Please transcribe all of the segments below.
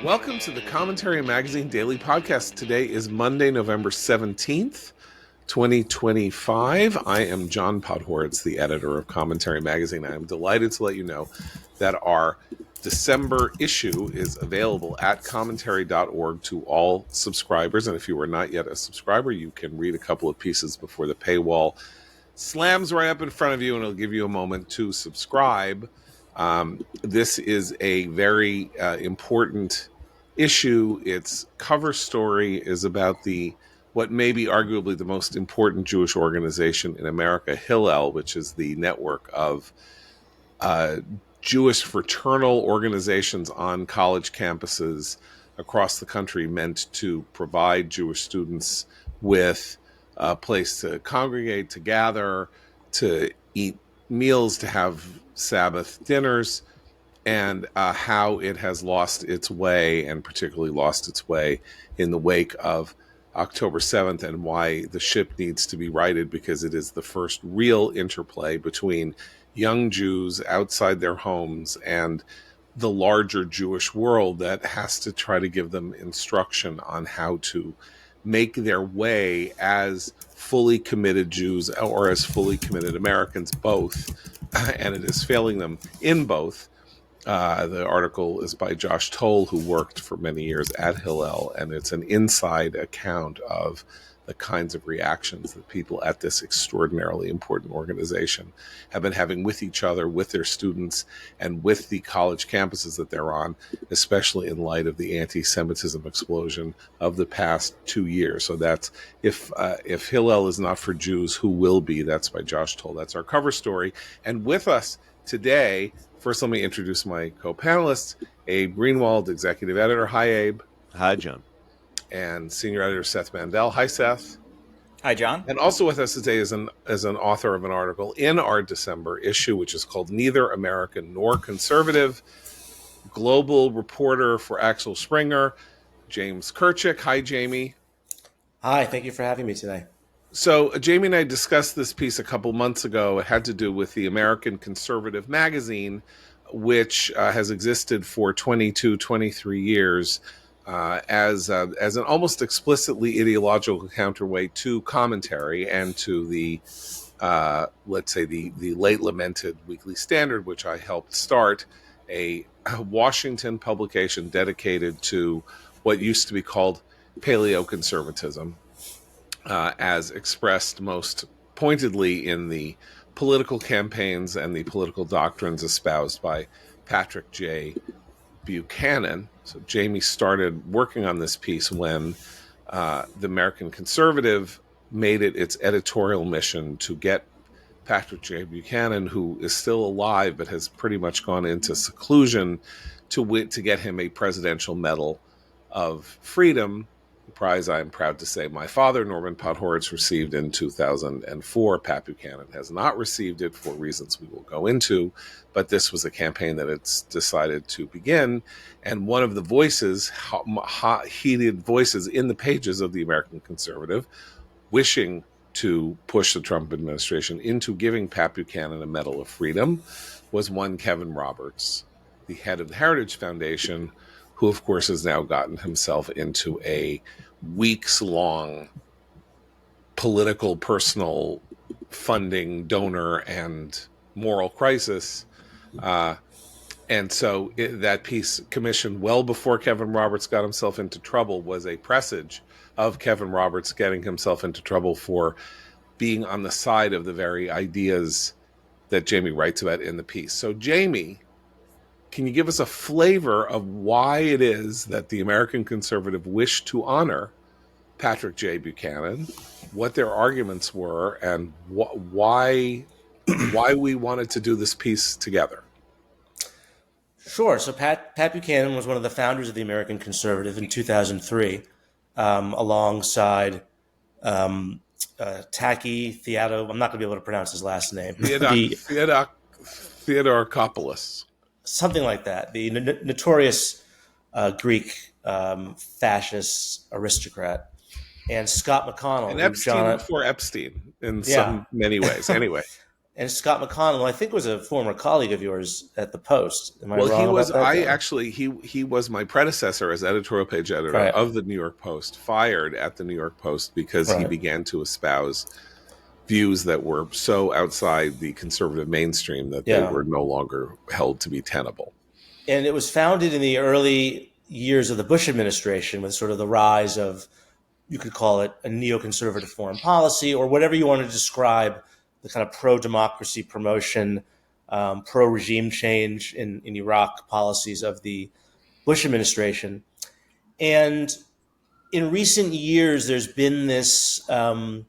Welcome to the Commentary Magazine Daily Podcast. Today is Monday, November 17th, 2025. I am John Podhoretz, the editor of Commentary Magazine. I am delighted to let you know that our December issue is available at commentary.org to all subscribers. And if you are not yet a subscriber, you can read a couple of pieces before the paywall slams right up in front of you, and it'll give you a moment to subscribe. This is a very important issue. Its cover story is about what may be arguably the most important Jewish organization in America, Hillel, which is the network of Jewish fraternal organizations on college campuses across the country meant to provide Jewish students with a place to congregate, to gather, to eat meals, to have Sabbath dinners, and how it has lost its way, and particularly lost its way in the wake of October 7th, and why the ship needs to be righted, because it is the first real interplay between young Jews outside their homes and the larger Jewish world that has to try to give them instruction on how to make their way as fully committed Jews or as fully committed Americans, both, and it is failing them in both. The article is by Josh Toll, who worked for many years at Hillel, and it's an inside account of the kinds of reactions that people at this extraordinarily important organization have been having with each other, with their students, and with the college campuses that they're on, especially in light of the anti-Semitism explosion of the past 2 years. So that's, if Hillel is not for Jews, who will be? That's by Josh Toll. That's our cover story. And with us today, first, let me introduce my co-panelists. Abe Greenwald, executive editor. Hi, Abe. Hi, John. And senior editor Seth Mandel. Hi, Seth. Hi, John. And also with us today is an author of an article in our December issue, which is called Neither American Nor Conservative, global reporter for Axel Springer, James Kirchick. Hi, Jamie. Hi, thank you for having me today. So Jamie and I discussed this piece a couple months ago. It had to do with the American Conservative magazine, which has existed for 22, 23 years as an almost explicitly ideological counterweight to Commentary and to the, let's say, the late lamented Weekly Standard, which I helped start, a Washington publication dedicated to what used to be called paleoconservatism, as expressed most pointedly in the political campaigns and the political doctrines espoused by Patrick J. Buchanan. So Jamie started working on this piece when the American Conservative made it its editorial mission to get Patrick J. Buchanan, who is still alive but has pretty much gone into seclusion, to get him a Presidential Medal of Freedom, prize I am proud to say my father, Norman Podhoretz, received in 2004. Pat Buchanan has not received it for reasons we will go into, but this was a campaign that it's decided to begin. And one of the voices, hot, heated voices in the pages of the American Conservative, wishing to push the Trump administration into giving Pat Buchanan a Medal of Freedom, was one Kevin Roberts, the head of the Heritage Foundation, who, of course, has now gotten himself into a weeks-long political, personal funding, donor, and moral crisis. And so that piece, commissioned well before Kevin Roberts got himself into trouble, was a presage of Kevin Roberts getting himself into trouble for being on the side of the very ideas that Jamie writes about in the piece. So, Jamie, can you give us a flavor of why it is that the American Conservative wished to honor Patrick J. Buchanan, what their arguments were, and why we wanted to do this piece together? Sure. So Pat Buchanan was one of the founders of the American Conservative in 2003, alongside Taki Theodo. I'm not going to be able to pronounce his last name. Theodorakopoulos. Something like that. The notorious Greek fascist aristocrat. And Scott McConnell. And Epstein before Epstein in many ways. Anyway. And Scott McConnell, I think, was a former colleague of yours at the Post. Am I Well, he wrong was. about that? I No. actually he was my predecessor as editorial page editor Right. of the New York Post. Fired at the New York Post because he Right. began to espouse views that were so outside the conservative mainstream that they Yeah. were no longer held to be tenable. And it was founded in the early years of the Bush administration with sort of the rise of, you could call it a neoconservative foreign policy or whatever you want to describe the kind of pro-democracy promotion, pro-regime change in Iraq policies of the Bush administration. And in recent years, there's been this, I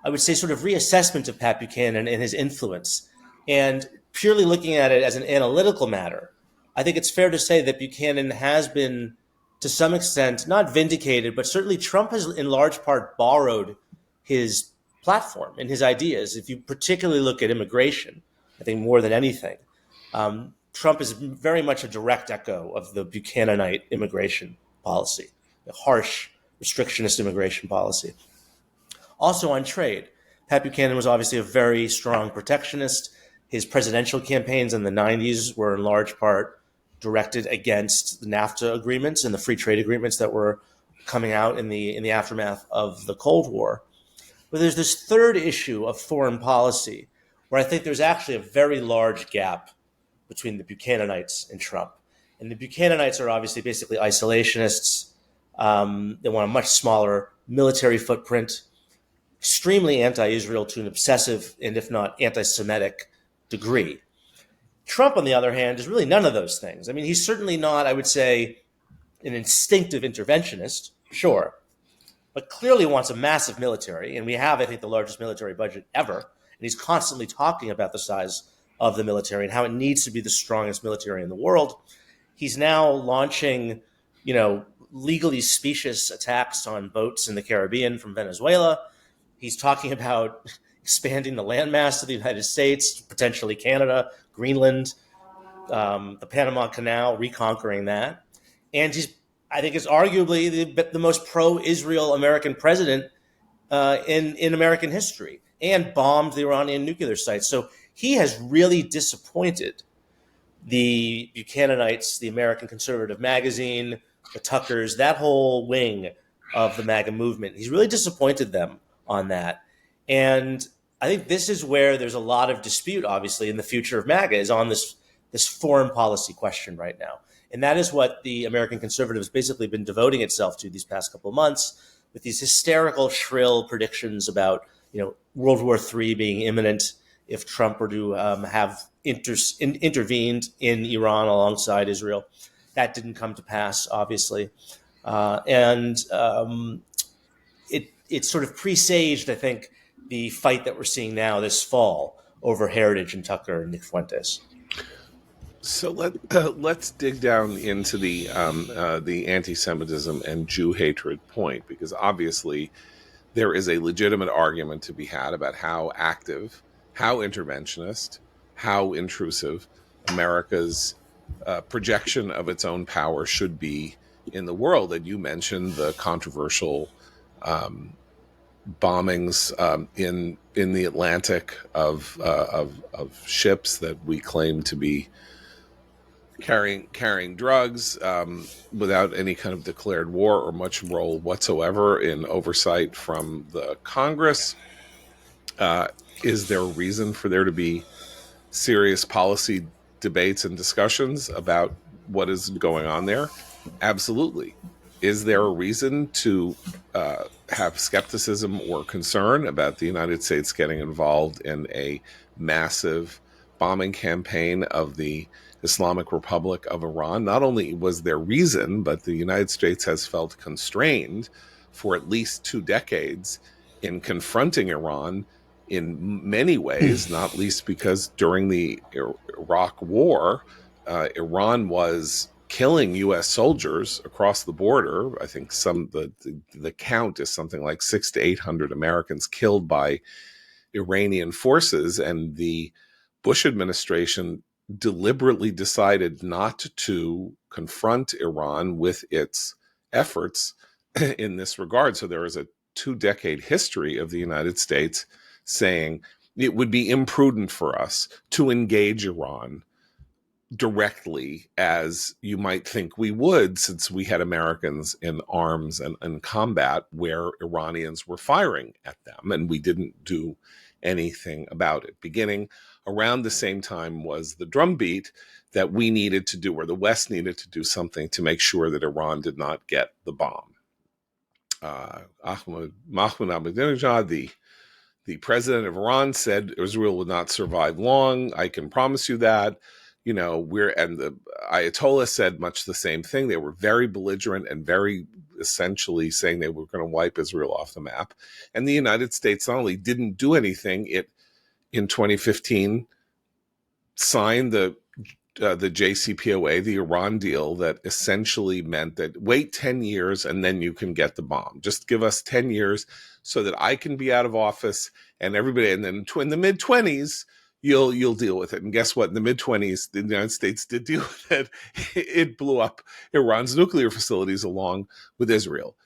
would say, sort of reassessment of Pat Buchanan and his influence. And purely looking at it as an analytical matter, I think it's fair to say that Buchanan has been, to some extent, not vindicated, but certainly Trump has in large part borrowed his platform and his ideas. If you particularly look at immigration, I think more than anything, Trump is very much a direct echo of the Buchananite immigration policy, the harsh restrictionist immigration policy. Also on trade, Pat Buchanan was obviously a very strong protectionist. His presidential campaigns in the 90s were in large part directed against the NAFTA agreements and the free trade agreements that were coming out in the aftermath of the Cold War. But there's this third issue of foreign policy where I think there's actually a very large gap between the Buchananites and Trump. And the Buchananites are obviously basically isolationists. They want a much smaller military footprint, extremely anti-Israel to an obsessive and if not anti-Semitic degree. Trump, on the other hand, is really none of those things. I mean, he's certainly not, I would say, an instinctive interventionist, sure, but clearly wants a massive military. And we have, I think, the largest military budget ever. And he's constantly talking about the size of the military and how it needs to be the strongest military in the world. He's now launching, legally specious attacks on boats in the Caribbean from Venezuela. He's talking about expanding the landmass of the United States, potentially Canada, Greenland, the Panama Canal, reconquering that. And I think, is arguably the most pro-Israel American president in American history, and bombed the Iranian nuclear sites. So he has really disappointed the Buchananites, the American Conservative Magazine, the Tuckers, that whole wing of the MAGA movement. He's really disappointed them on that. And I think this is where there's a lot of dispute, obviously, in the future of MAGA, is on this foreign policy question right now. And that is what the American Conservative has basically been devoting itself to these past couple of months, with these hysterical, shrill predictions about, World War III being imminent if Trump were to have intervened in Iran alongside Israel. That didn't come to pass, obviously. And it sort of presaged, I think, the fight that we're seeing now this fall over Heritage and Tucker and Nick Fuentes. So let's dig down into the anti-Semitism and Jew hatred point, because obviously there is a legitimate argument to be had about how active, how interventionist, how intrusive America's projection of its own power should be in the world. And you mentioned the controversial bombings in the Atlantic of ships that we claim to be carrying drugs without any kind of declared war or much role whatsoever in oversight from the Congress. Is there a reason for there to be serious policy debates and discussions about what is going on there? Absolutely. Is there a reason to have skepticism or concern about the United States getting involved in a massive bombing campaign of the Islamic Republic of Iran? Not only was there reason, but the United States has felt constrained for at least 2 decades in confronting Iran in many ways, not least because during the Iraq War, Iran was killing U.S. soldiers across the border. I think the count is something like 600 to 800 Americans killed by Iranian forces, and the Bush administration deliberately decided not to confront Iran with its efforts in this regard. So there is a 2-decade history of the United States saying, it would be imprudent for us to engage Iran directly as you might think we would, since we had Americans in arms and combat where Iranians were firing at them, and we didn't do anything about it. Beginning around the same time was the drumbeat that we needed to do, or the West needed to do something to make sure that Iran did not get the bomb. Mahmoud Ahmadinejad, the president of Iran, said Israel would not survive long. I can promise you that. And the Ayatollah said much the same thing. They were very belligerent and very essentially saying they were going to wipe Israel off the map. And the United States not only didn't do anything, it in 2015 signed the JCPOA, the Iran deal, that essentially meant that wait 10 years and then you can get the bomb. Just give us 10 years so that I can be out of office and everybody, and then in the mid-20s, you'll deal with it. And guess what? In the mid-20s, the United States did deal with it. It blew up Iran's nuclear facilities along with Israel.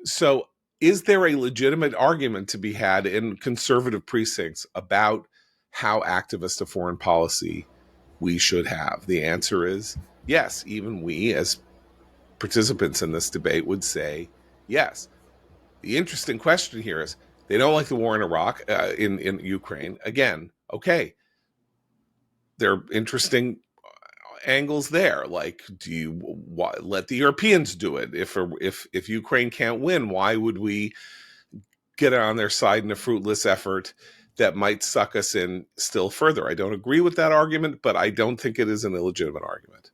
So is there a legitimate argument to be had in conservative precincts about how activist a foreign policy we should have? The answer is yes. Even we, as participants in this debate, would say yes. The interesting question here is they don't like the war in Iraq, in Ukraine. Again, okay, there are interesting angles there. Like, do you let the Europeans do it? If Ukraine can't win, why would we get on their side in a fruitless effort that might suck us in still further? I don't agree with that argument, but I don't think it is an illegitimate argument.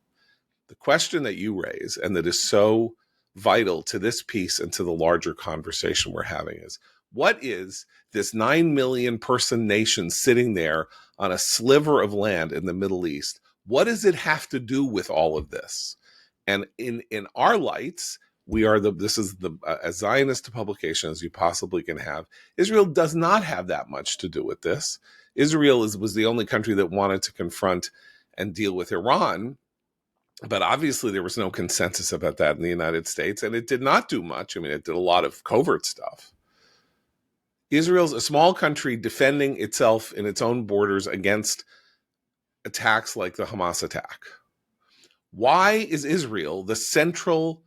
The question that you raise, and that is so vital to this piece and to the larger conversation we're having, is what is this 9 million person nation sitting there on a sliver of land in the Middle East? What does it have to do with all of this? And in our lights, this is as Zionist a publication as you possibly can have. Israel does not have that much to do with this. Israel was the only country that wanted to confront and deal with Iran, but obviously there was no consensus about that in the United States, and it did not do much. I mean, it did a lot of covert stuff. Israel's a small country defending itself in its own borders against attacks like the Hamas attack. Why is Israel the central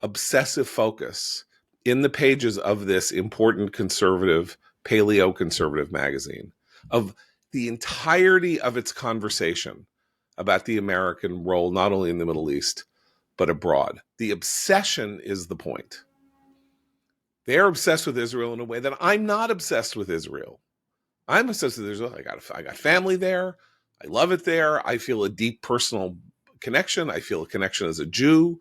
obsessive focus in the pages of this important conservative, paleo-conservative magazine, of the entirety of its conversation about the American role, not only in the Middle East, but abroad? The obsession is the point. They're obsessed with Israel in a way that I'm not obsessed with Israel. I'm obsessed with Israel. I got family there. I love it there. I feel a deep personal connection. I feel a connection as a Jew.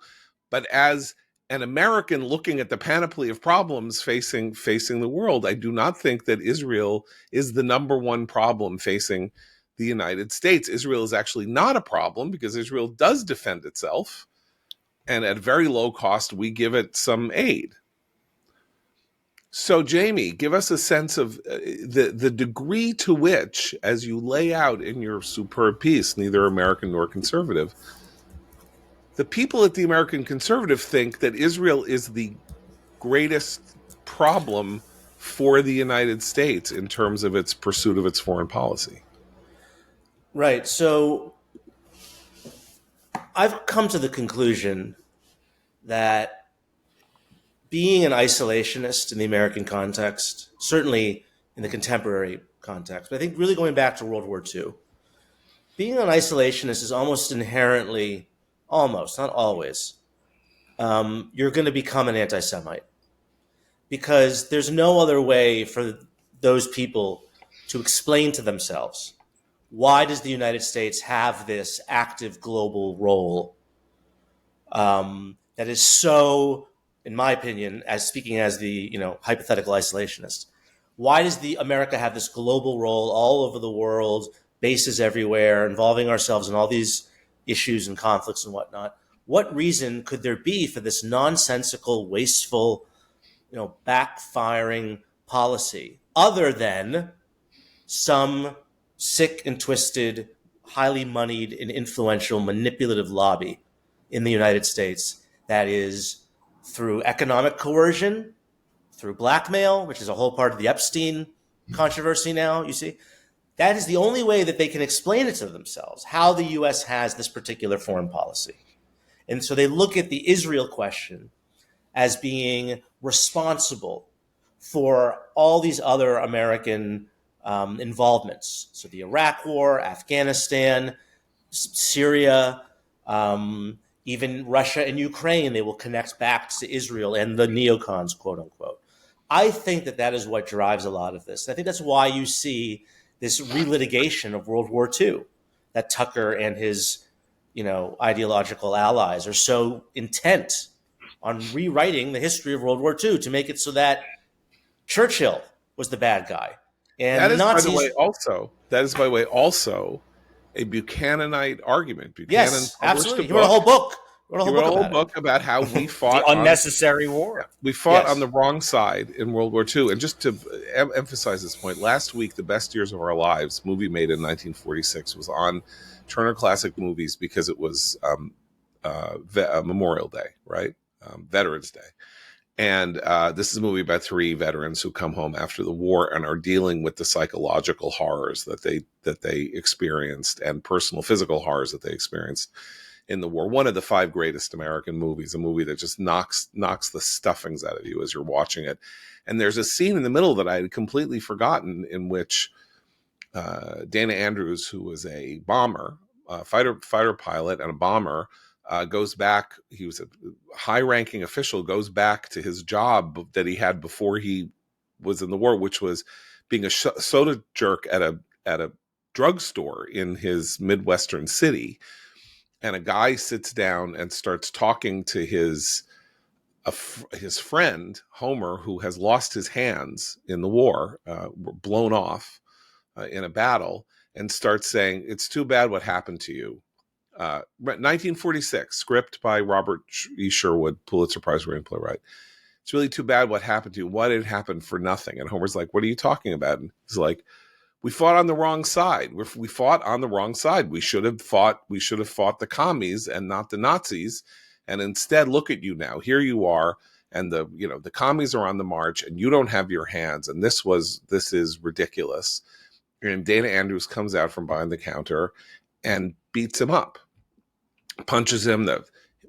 But as an American looking at the panoply of problems facing the world, I do not think that Israel is the number one problem facing the United States. Israel is actually not a problem because Israel does defend itself. And at very low cost, we give it some aid. So, Jamie, give us a sense of the degree to which, as you lay out in your superb piece, neither American nor conservative, the people at the American conservative think that Israel is the greatest problem for the United States in terms of its pursuit of its foreign policy. Right. So I've come to the conclusion that being an isolationist in the American context, certainly in the contemporary context, but I think really going back to World War II, being an isolationist is almost inherently, almost, not always, you're going to become an anti-Semite, because there's no other way for those people to explain to themselves, why does the United States have this active global role that is so, in my opinion, as speaking as the hypothetical isolationist, why does America have this global role all over the world, bases everywhere, involving ourselves in all these issues and conflicts and whatnot? What reason could there be for this nonsensical, wasteful, backfiring policy, other than some sick and twisted, highly moneyed and influential, manipulative lobby in the United States that is, through economic coercion, through blackmail, which is a whole part of the Epstein controversy now, you see, That is the only way that they can explain it to themselves, how the U.S. has this particular foreign policy. And so they look at the Israel question as being responsible for all these other American involvements. So the Iraq War, Afghanistan, Syria, even Russia and Ukraine, they will connect back to Israel and the neocons, quote unquote. I think that that is what drives a lot of this. I think that's why you see this relitigation of World War II, that Tucker and his, ideological allies are so intent on rewriting the history of World War II to make it so that Churchill was the bad guy. And That the is, by the Nazis. way, also a Buchananite argument. Buchanan Yes, published absolutely. a He wrote a whole book. book. He wrote a whole book about how we fought The unnecessary war. We fought Yes. on the wrong side in World War II. And just to emphasize this point, last week, The Best Years of Our Lives, movie made in 1946, was on Turner Classic Movies because it was Memorial Day, right? Veterans Day. And this is a movie about three veterans who come home after the war and are dealing with the psychological horrors that they experienced and personal physical horrors that they experienced in the war. One of the five greatest American movies, a movie that just knocks the stuffings out of you as you're watching it. And there's a scene in the middle that I had completely forgotten in which Dana Andrews, who was a bomber, fighter pilot and a bomber, goes back. He was a high-ranking official, goes back to his job that he had before he was in the war, which was being a soda jerk at a drugstore in his Midwestern city. And a guy sits down and starts talking to his friend Homer, who has lost his hands in the war, blown off in a battle, and starts saying, "It's too bad what happened to you." 1946, script by Robert E. Sherwood, Pulitzer Prize winning playwright. "It's really too bad what happened to you. Why did it happen for nothing?" And Homer's like, "What are you talking about?" And he's like, "We fought on the wrong side. We fought on the wrong side. We should have fought the commies and not the Nazis. And instead, look at you now. Here you are, and the commies are on the march, and you don't have your hands. And this is ridiculous." And Dana Andrews comes out from behind the counter and beats him up, punches him,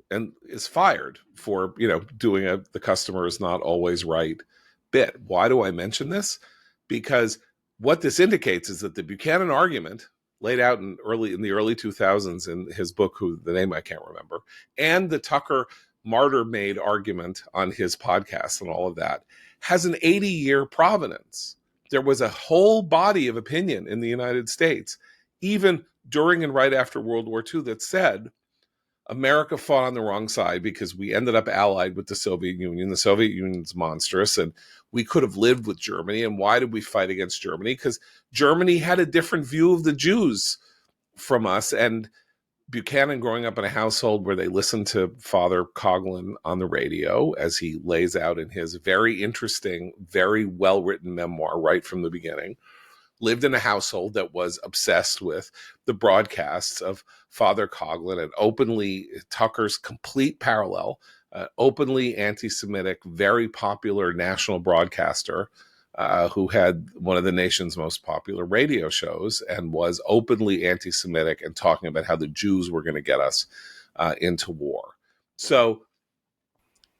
and is fired for doing the customer is not always right bit. Why do I mention this? Because what this indicates is that the Buchanan argument laid out in the early 2000s in his book, the name I can't remember, and the Tucker martyr-made argument on his podcast and all of that, has an 80-year provenance. There was a whole body of opinion in the United States, even during and right after World War II, that said America fought on the wrong side because we ended up allied with the Soviet Union. The Soviet Union's monstrous, and we could have lived with Germany. And why did we fight against Germany? Because Germany had a different view of the Jews from us. And Buchanan, growing up in a household where they listened to Father Coughlin on the radio, as he lays out in his very interesting, very well-written memoir right from the beginning, lived in a household that was obsessed with the broadcasts of Father Coughlin, and openly Tucker's complete parallel, openly anti-Semitic, very popular national broadcaster who had one of the nation's most popular radio shows and was openly anti-Semitic and talking about how the Jews were going to get us into war. So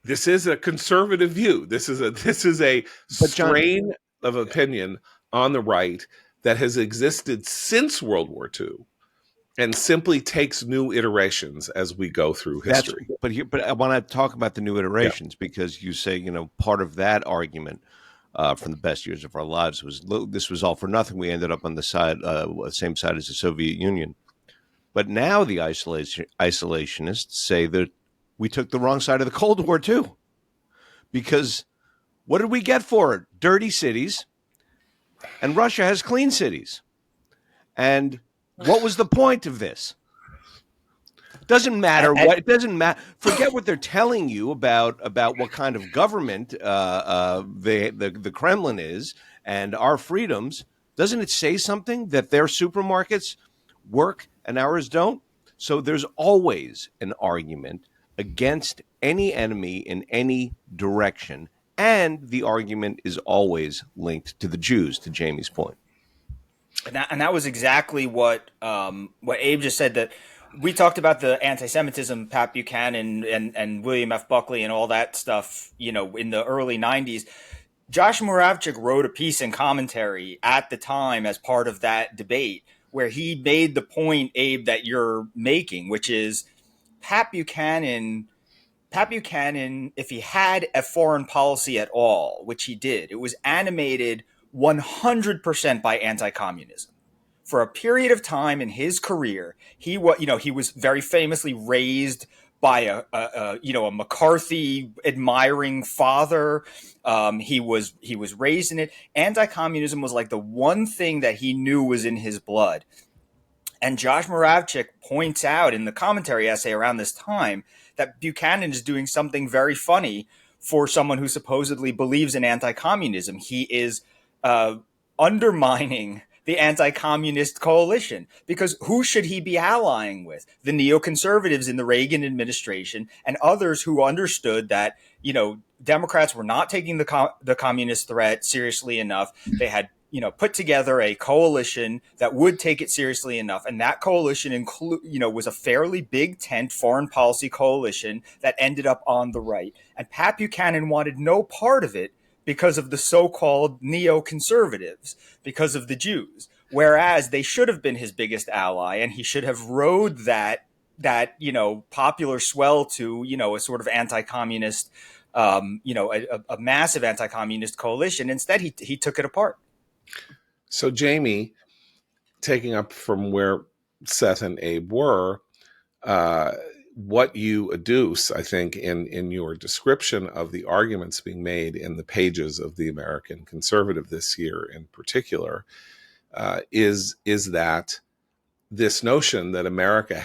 this is a conservative view. This is a strain of opinion on the right that has existed since World War II and simply takes new iterations as we go through history. But I want to talk about the new iterations because you say, part of that argument from the best years of our lives was this was all for nothing. We ended up on the same side as the Soviet Union. But now the isolationists say that we took the wrong side of the Cold War too. Because what did we get for it? Dirty cities. And Russia has clean cities. And what was the point of this? Doesn't matter what. It doesn't matter. Forget what they're telling you about what kind of government the Kremlin is and our freedoms. Doesn't it say something that their supermarkets work and ours don't? So there's always an argument against any enemy in any direction. And the argument is always linked to the Jews, to Jamie's point. And that was exactly what Abe just said. That we talked about the anti-Semitism, Pat Buchanan and William F. Buckley and all that stuff, in the early '90s. Josh Muravchik wrote a piece in commentary at the time as part of that debate where he made the point, Abe, that you're making, which is Pat Buchanan. Pat Buchanan, if he had a foreign policy at all, which he did, it was animated 100% by anti-communism. For a period of time in his career, he was very famously raised by a McCarthy admiring father. He was raised in it. Anti-communism was like the one thing that he knew was in his blood. And Josh Muravchik points out in the commentary essay around this time that Buchanan is doing something very funny for someone who supposedly believes in anti-communism. He is undermining the anti-communist coalition, because who should he be allying with? The neoconservatives in the Reagan administration and others who understood that, Democrats were not taking the communist threat seriously enough. They had put together a coalition that would take it seriously enough. And that coalition was a fairly big tent foreign policy coalition that ended up on the right. And Pat Buchanan wanted no part of it because of the so-called neoconservatives, because of the Jews, whereas they should have been his biggest ally, and he should have rode that popular swell to, a sort of anti-communist, a massive anti-communist coalition. Instead, he took it apart. So, Jamie, taking up from where Seth and Abe were, what you adduce, I think, in your description of the arguments being made in the pages of the American Conservative this year in particular, is that this notion that America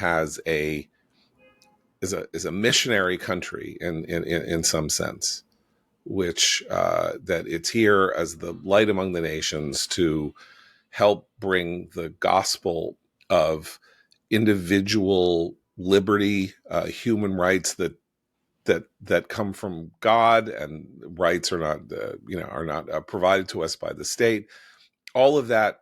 is a missionary country in some sense, which that it's here as the light among the nations to help bring the gospel of individual liberty, human rights that come from God, and rights are not provided to us by the state. All of that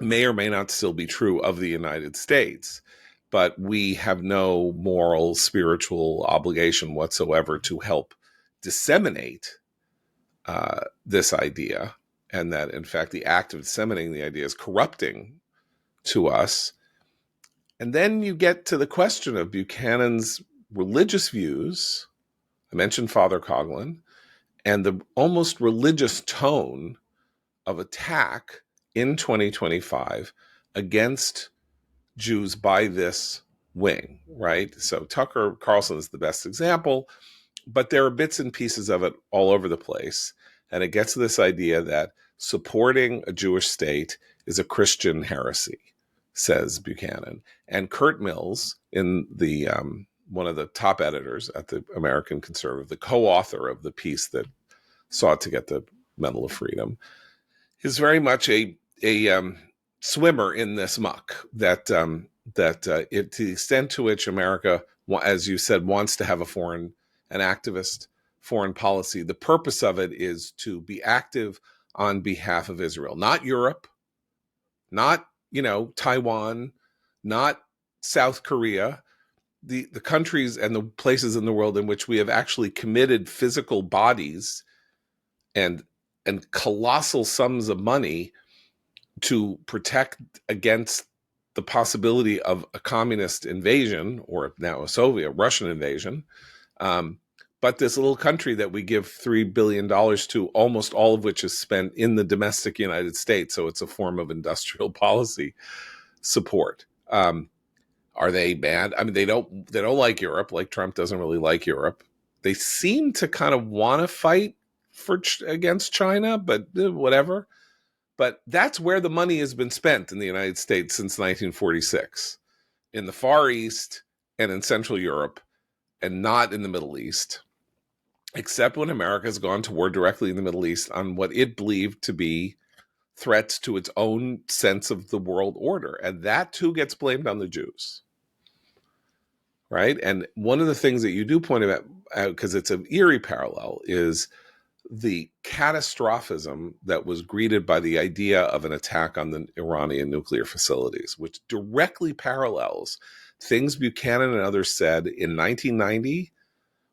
may or may not still be true of the United States, but we have no moral, spiritual obligation whatsoever to help disseminate this idea, and that in fact the act of disseminating the idea is corrupting to us. And then you get to the question of Buchanan's religious views. I mentioned Father Coughlin, and the almost religious tone of attack in 2025 against Jews by this wing, right? So Tucker Carlson is the best example, but there are bits and pieces of it all over the place. And it gets to this idea that supporting a Jewish state is a Christian heresy, says Buchanan. And Kurt Mills, in the one of the top editors at the American Conservative, the co-author of the piece that sought to get the Medal of Freedom, is very much a swimmer in this muck. That to the extent to which America, as you said, wants to have an activist foreign policy, the purpose of it is to be active on behalf of Israel, not Europe, not Taiwan, not South Korea, the countries and the places in the world in which we have actually committed physical bodies and colossal sums of money to protect against the possibility of a communist invasion, or now a Soviet Russian invasion. But this little country that we give $3 billion to, almost all of which is spent in the domestic United States. So it's a form of industrial policy support. Are they bad? I mean, they don't like Europe. Like Trump doesn't really like Europe. They seem to kind of want to fight against China, but whatever. But that's where the money has been spent in the United States since 1946, in the Far East and in Central Europe, and not in the Middle East, except when America has gone to war directly in the Middle East on what it believed to be threats to its own sense of the world order. And that too gets blamed on the Jews. Right? And one of the things that you do point out, because it's an eerie parallel, is the catastrophism that was greeted by the idea of an attack on the Iranian nuclear facilities, which directly parallels things Buchanan and others said in 1990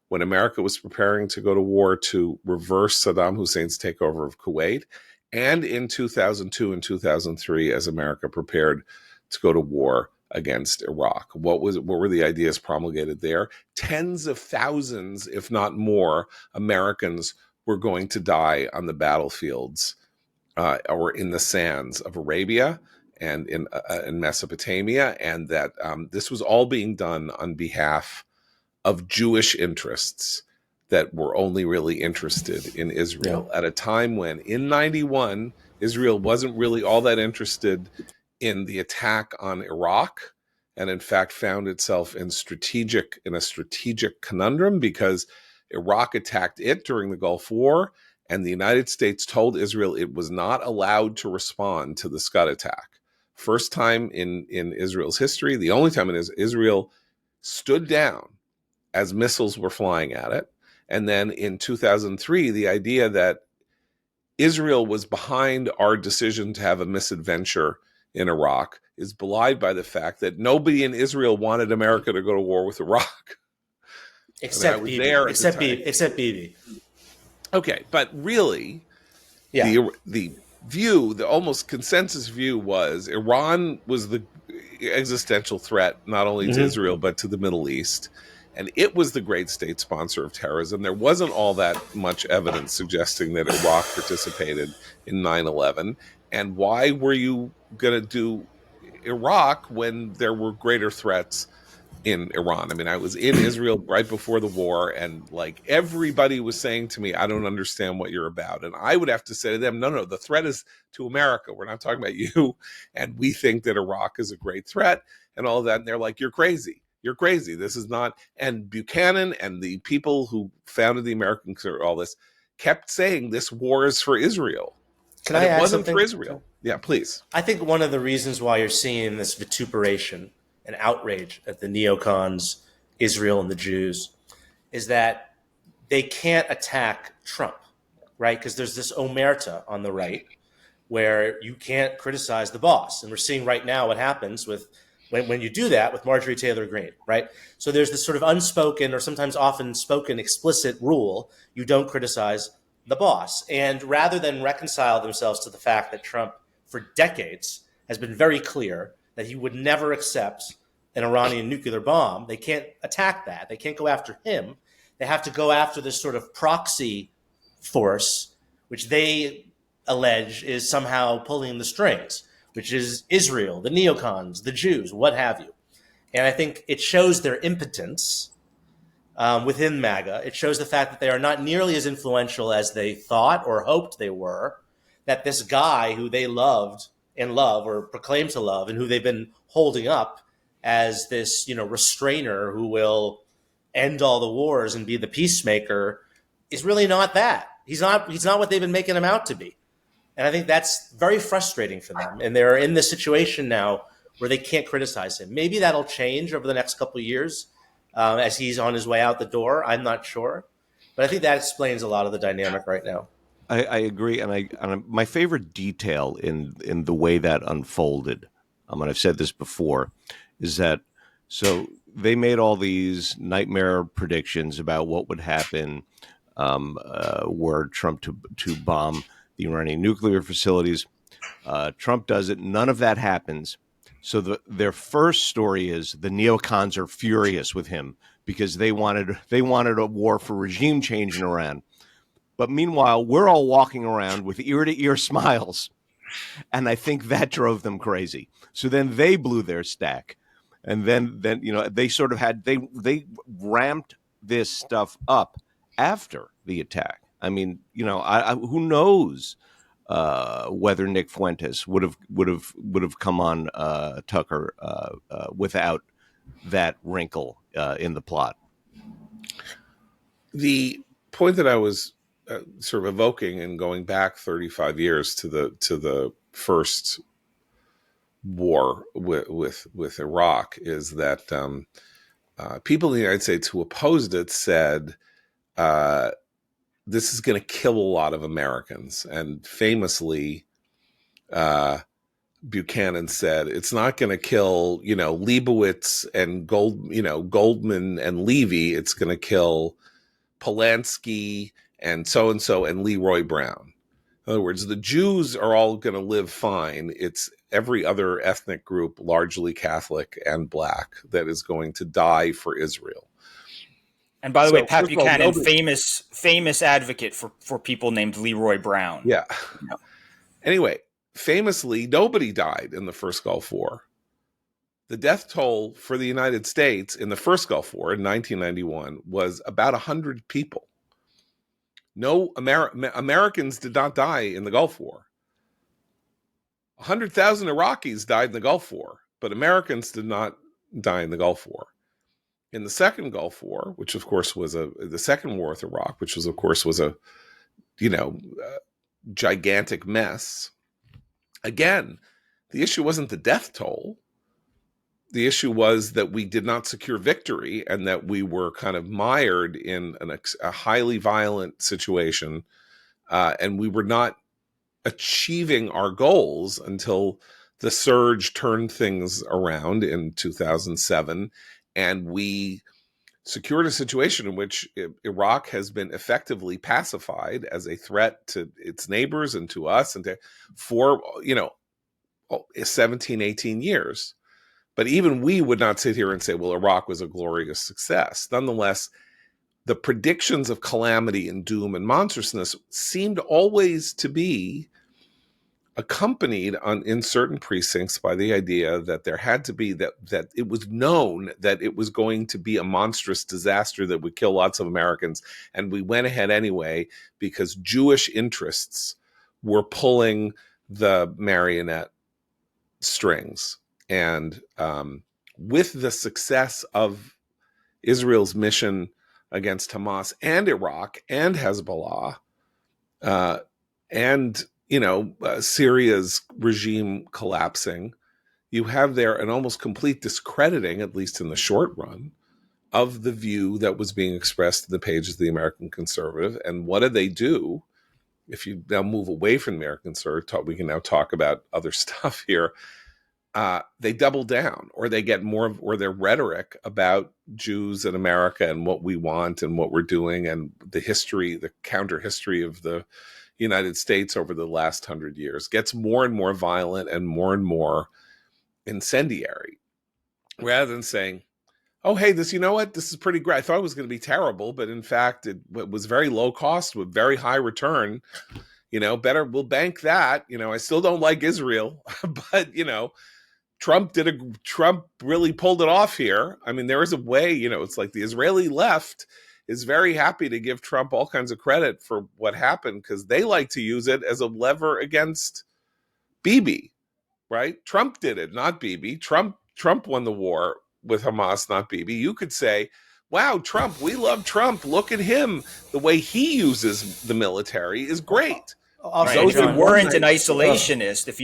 when America was preparing to go to war to reverse Saddam Hussein's takeover of Kuwait, and in 2002 and 2003 as America prepared to go to war against Iraq. What were the ideas promulgated there? Tens of thousands, if not more, Americans were going to die on the battlefields or in the sands of Arabia and in Mesopotamia, and that this was all being done on behalf of Jewish interests that were only really interested in Israel at a time when, in 91, Israel wasn't really all that interested in the attack on Iraq, and in fact found itself in a strategic conundrum because Iraq attacked it during the Gulf War, and the United States told Israel it was not allowed to respond to the Scud attack. First time in Israel's history, the only time Israel stood down as missiles were flying at it. And then in 2003, the idea that Israel was behind our decision to have a misadventure in Iraq is belied by the fact that nobody in Israel wanted America to go to war with Iraq. Except Bibi. Except Bibi. Okay, but really, the view, the almost consensus view was Iran was the existential threat not only to Israel but to the Middle East. And it was the great state sponsor of terrorism. There wasn't all that much evidence suggesting that Iraq participated in 9/11. And why were you going to do Iraq when there were greater threats in Iran? I mean, I was in Israel right before the war, and like everybody was saying to me, I don't understand what you're about. And I would have to say to them, no, the threat is to America. We're not talking about you. And we think that Iraq is a great threat and all of that. And they're like, you're crazy. You're crazy. This is not. And Buchanan and the people who founded the American, all this, kept saying this war is for Israel. Can I add wasn't something? for Israel. Yeah, please. I think one of the reasons why you're seeing this vituperation and outrage at the neocons, Israel and the Jews, is that they can't attack Trump, right? Because there's this omerta on the right where you can't criticize the boss. And we're seeing right now what happens with when you do that with Marjorie Taylor Greene, right? So there's this sort of unspoken or sometimes often spoken explicit rule, you don't criticize the boss. And rather than reconcile themselves to the fact that Trump, for decades, has been very clear that he would never accept an Iranian nuclear bomb, they can't attack that. They can't go after him. They have to go after this sort of proxy force, which they allege is somehow pulling the strings, which is Israel, the neocons, the Jews, what have you. And I think it shows their impotence within MAGA. It shows the fact that they are not nearly as influential as they thought or hoped they were, that this guy who they loved and love or proclaim to love and who they've been holding up as this, restrainer who will end all the wars and be the peacemaker is really not that. He's not what they've been making him out to be. And I think that's very frustrating for them. And they're in this situation now where they can't criticize him. Maybe that'll change over the next couple of years as he's on his way out the door. I'm not sure. But I think that explains a lot of the dynamic right now. I agree. And my favorite detail in the way that unfolded, and I've said this before, is that so they made all these nightmare predictions about what would happen were Trump to bomb the Iranian nuclear facilities. Trump does it. None of that happens. So their first story is the neocons are furious with him because they wanted a war for regime change in Iran. But meanwhile, we're all walking around with ear-to-ear smiles. And I think that drove them crazy. So then they blew their stack. And then they sort of they ramped this stuff up after the attack. I mean, who knows whether Nick Fuentes would have come on Tucker without that wrinkle in the plot. The point that I was sort of evoking and going back 35 years to the first war with Iraq is that people in the United States who opposed it said this is going to kill a lot of Americans. And famously, Buchanan said, it's not going to kill, Leibowitz and Goldman and Levy. It's going to kill Polanski and so and Leroy Brown. In other words, the Jews are all going to live fine. It's every other ethnic group, largely Catholic and Black, that is going to die for Israel. And by the way, Pat Buchanan, famous advocate for people named Leroy Brown. Yeah. Anyway, famously, nobody died in the first Gulf War. The death toll for the United States in the first Gulf War in 1991 was about 100 people. No Americans did not die in the Gulf War. 100,000 Iraqis died in the Gulf War, but Americans did not die in the Gulf War. In the second Gulf War, which of course was the second war with Iraq, which was of course was a gigantic mess. Again, the issue wasn't the death toll. The issue was that we did not secure victory and that we were kind of mired in a highly violent situation, and we were not achieving our goals until the surge turned things around in 2007, and we secured a situation in which Iraq has been effectively pacified as a threat to its neighbors and to us and for 17, 18 years. But even we would not sit here and say, well, Iraq was a glorious success. Nonetheless, the predictions of calamity and doom and monstrousness seemed always to be accompanied in certain precincts by the idea that there had to be that it was known that it was going to be a monstrous disaster that would kill lots of Americans. And we went ahead anyway because Jewish interests were pulling the marionette strings. And with the success of Israel's mission against Hamas and Iraq and Hezbollah, and Syria's regime collapsing, you have there an almost complete discrediting, at least in the short run, of the view that was being expressed in the pages of the American Conservative. And what did they do? If you now move away from the American Conservative, we can now talk about other stuff here. They double down, or they get more, or their rhetoric about Jews in America and what we want and what we're doing and the history, the counter history of the United States over the last 100 years gets more and more violent and more incendiary, rather than saying, oh, hey, this is pretty great. I thought it was going to be terrible, but in fact, it was very low cost with very high return. We'll bank that. I still don't like Israel, but Trump really pulled it off here. I mean, there is a way, it's like the Israeli left is very happy to give Trump all kinds of credit for what happened because they like to use it as a lever against Bibi, right? Trump did it, not Bibi. Trump won the war with Hamas, not Bibi. You could say, wow, Trump, we love Trump. Look at him. The way he uses the military is great. Right. If you weren't an isolationist, if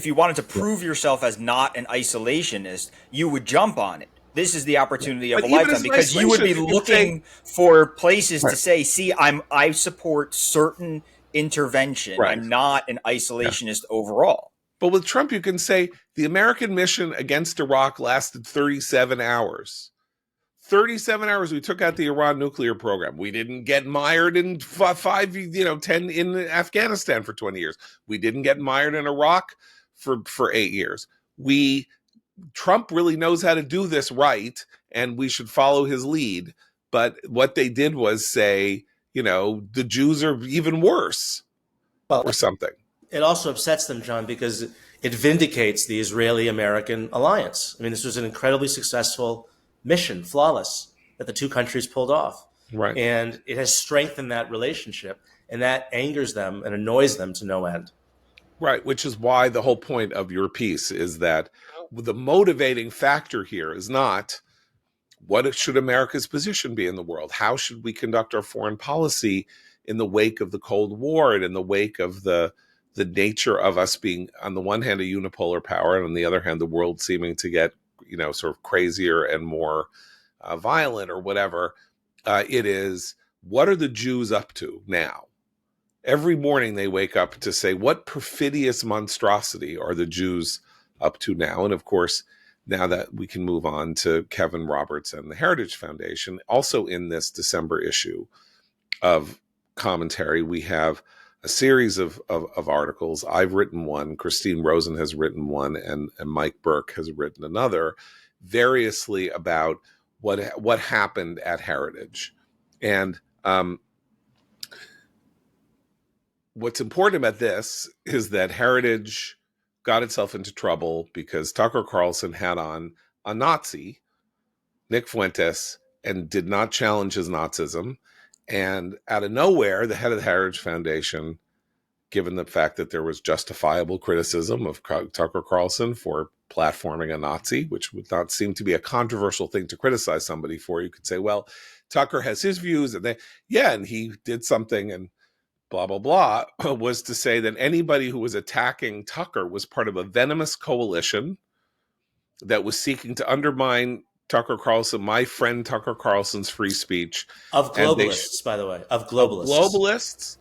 you wanted to prove yourself as not an isolationist, you would jump on it. This is the opportunity of a lifetime because you would be looking for places to say, see, I support certain intervention. Right. I'm not an isolationist overall. But with Trump, you can say the American mission against Iraq lasted 37 hours. 37 hours, we took out the Iran nuclear program. We didn't get mired in 10 in Afghanistan for 20 years. We didn't get mired in Iraq for 8 years. Trump really knows how to do this right, and we should follow his lead. But what they did was say, the Jews are even worse or something. It also upsets them, John, because it vindicates the Israeli-American alliance. I mean, this was an incredibly successful mission, flawless, that the two countries pulled off. Right. And it has strengthened that relationship, and that angers them and annoys them to no end. Right, which is why the whole point of your piece is that the motivating factor here is not what should America's position be in the world? How should we conduct our foreign policy in the wake of the Cold War and in the wake of the nature of us being, on the one hand, a unipolar power, and on the other hand, the world seeming to get, sort of crazier and more violent or whatever. It is, what are the Jews up to now? Every morning they wake up to say, what perfidious monstrosity are the Jews up to now? And of course, now that we can move on to Kevin Roberts and the Heritage Foundation, also in this December issue of Commentary, we have a series of articles. I've written one, Christine Rosen has written one, and Mike Burke has written another, variously about what happened at Heritage. And what's important about this is that Heritage got itself into trouble because Tucker Carlson had on a Nazi, Nick Fuentes, and did not challenge his Nazism. And out of nowhere, the head of the Heritage Foundation, given the fact that there was justifiable criticism of Tucker Carlson for platforming a Nazi, which would not seem to be a controversial thing to criticize somebody for, you could say, well, Tucker has his views, and and he did something, and blah, blah, blah, was to say that anybody who was attacking Tucker was part of a venomous coalition that was seeking to undermine Tucker Carlson, my friend Tucker Carlson's free speech. Of globalists, by the way. Of globalists. Of globalists.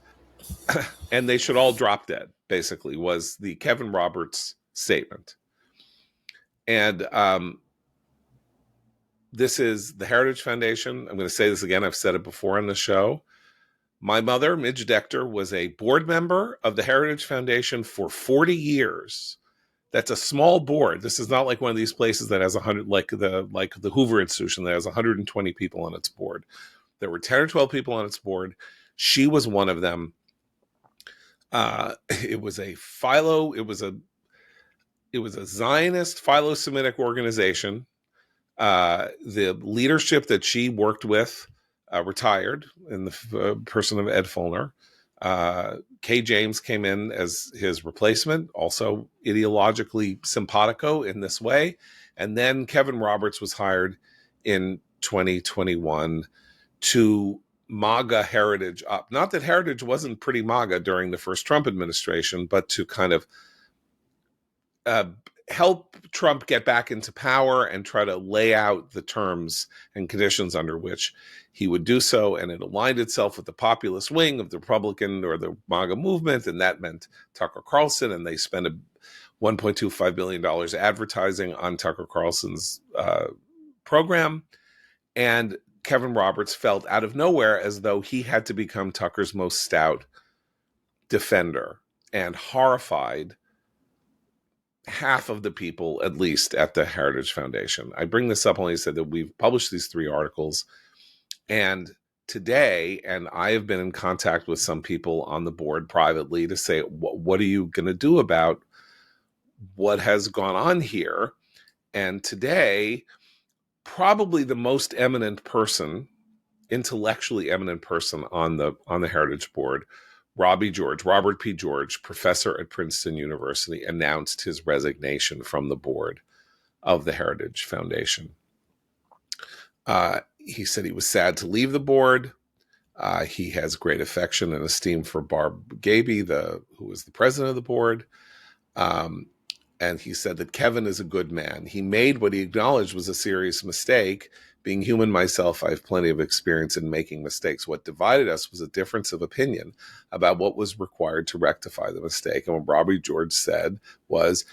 And they should all drop dead, basically, was the Kevin Roberts statement. And this is the Heritage Foundation. I'm going to say this again. I've said it before on the show. My mother, Midge Decter, was a board member of the Heritage Foundation for 40 years. That's a small board. This is not like one of these places that has 100, like the Hoover Institution, that has 120 people on its board. There were 10 or 12 people on its board. She was one of them. It was a Zionist philo-Semitic organization. The leadership that she worked with retired in the person of Ed Follner. Kay James came in as his replacement, also ideologically simpatico in this way. And then Kevin Roberts was hired in 2021 to MAGA Heritage up. Not that Heritage wasn't pretty MAGA during the first Trump administration, but to kind of help Trump get back into power and try to lay out the terms and conditions under which he would do so. And it aligned itself with the populist wing of the Republican or the MAGA movement. And that meant Tucker Carlson. And they spent $1.25 billion advertising on Tucker Carlson's program. And Kevin Roberts felt out of nowhere as though he had to become Tucker's most stout defender, and horrified half of the people, at least, at the Heritage Foundation. I bring this up only to say that we've published these 3 articles, and today, and I have been in contact with some people on the board privately to say, what are you going to do about what has gone on here? And today, probably the most eminent person, intellectually eminent person on the Heritage Board, Robert P. George, professor at Princeton University, announced his resignation from the board of the Heritage Foundation. He said he was sad to leave the board. He has great affection and esteem for Barb Gaby, who was the president of the board. And he said that Kevin is a good man. He made what he acknowledged was a serious mistake. Being human myself, I have plenty of experience in making mistakes. What divided us was a difference of opinion about what was required to rectify the mistake. And what Robbie George said was,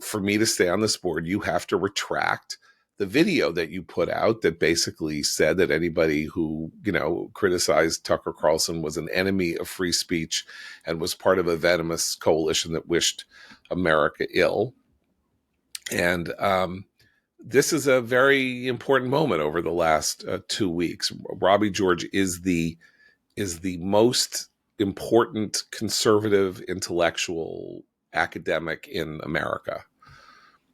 for me to stay on this board, you have to retract the video that you put out that basically said that anybody who, criticized Tucker Carlson was an enemy of free speech and was part of a venomous coalition that wished America ill. And this is a very important moment over the last 2 weeks. Robbie George is the most important conservative intellectual academic in America.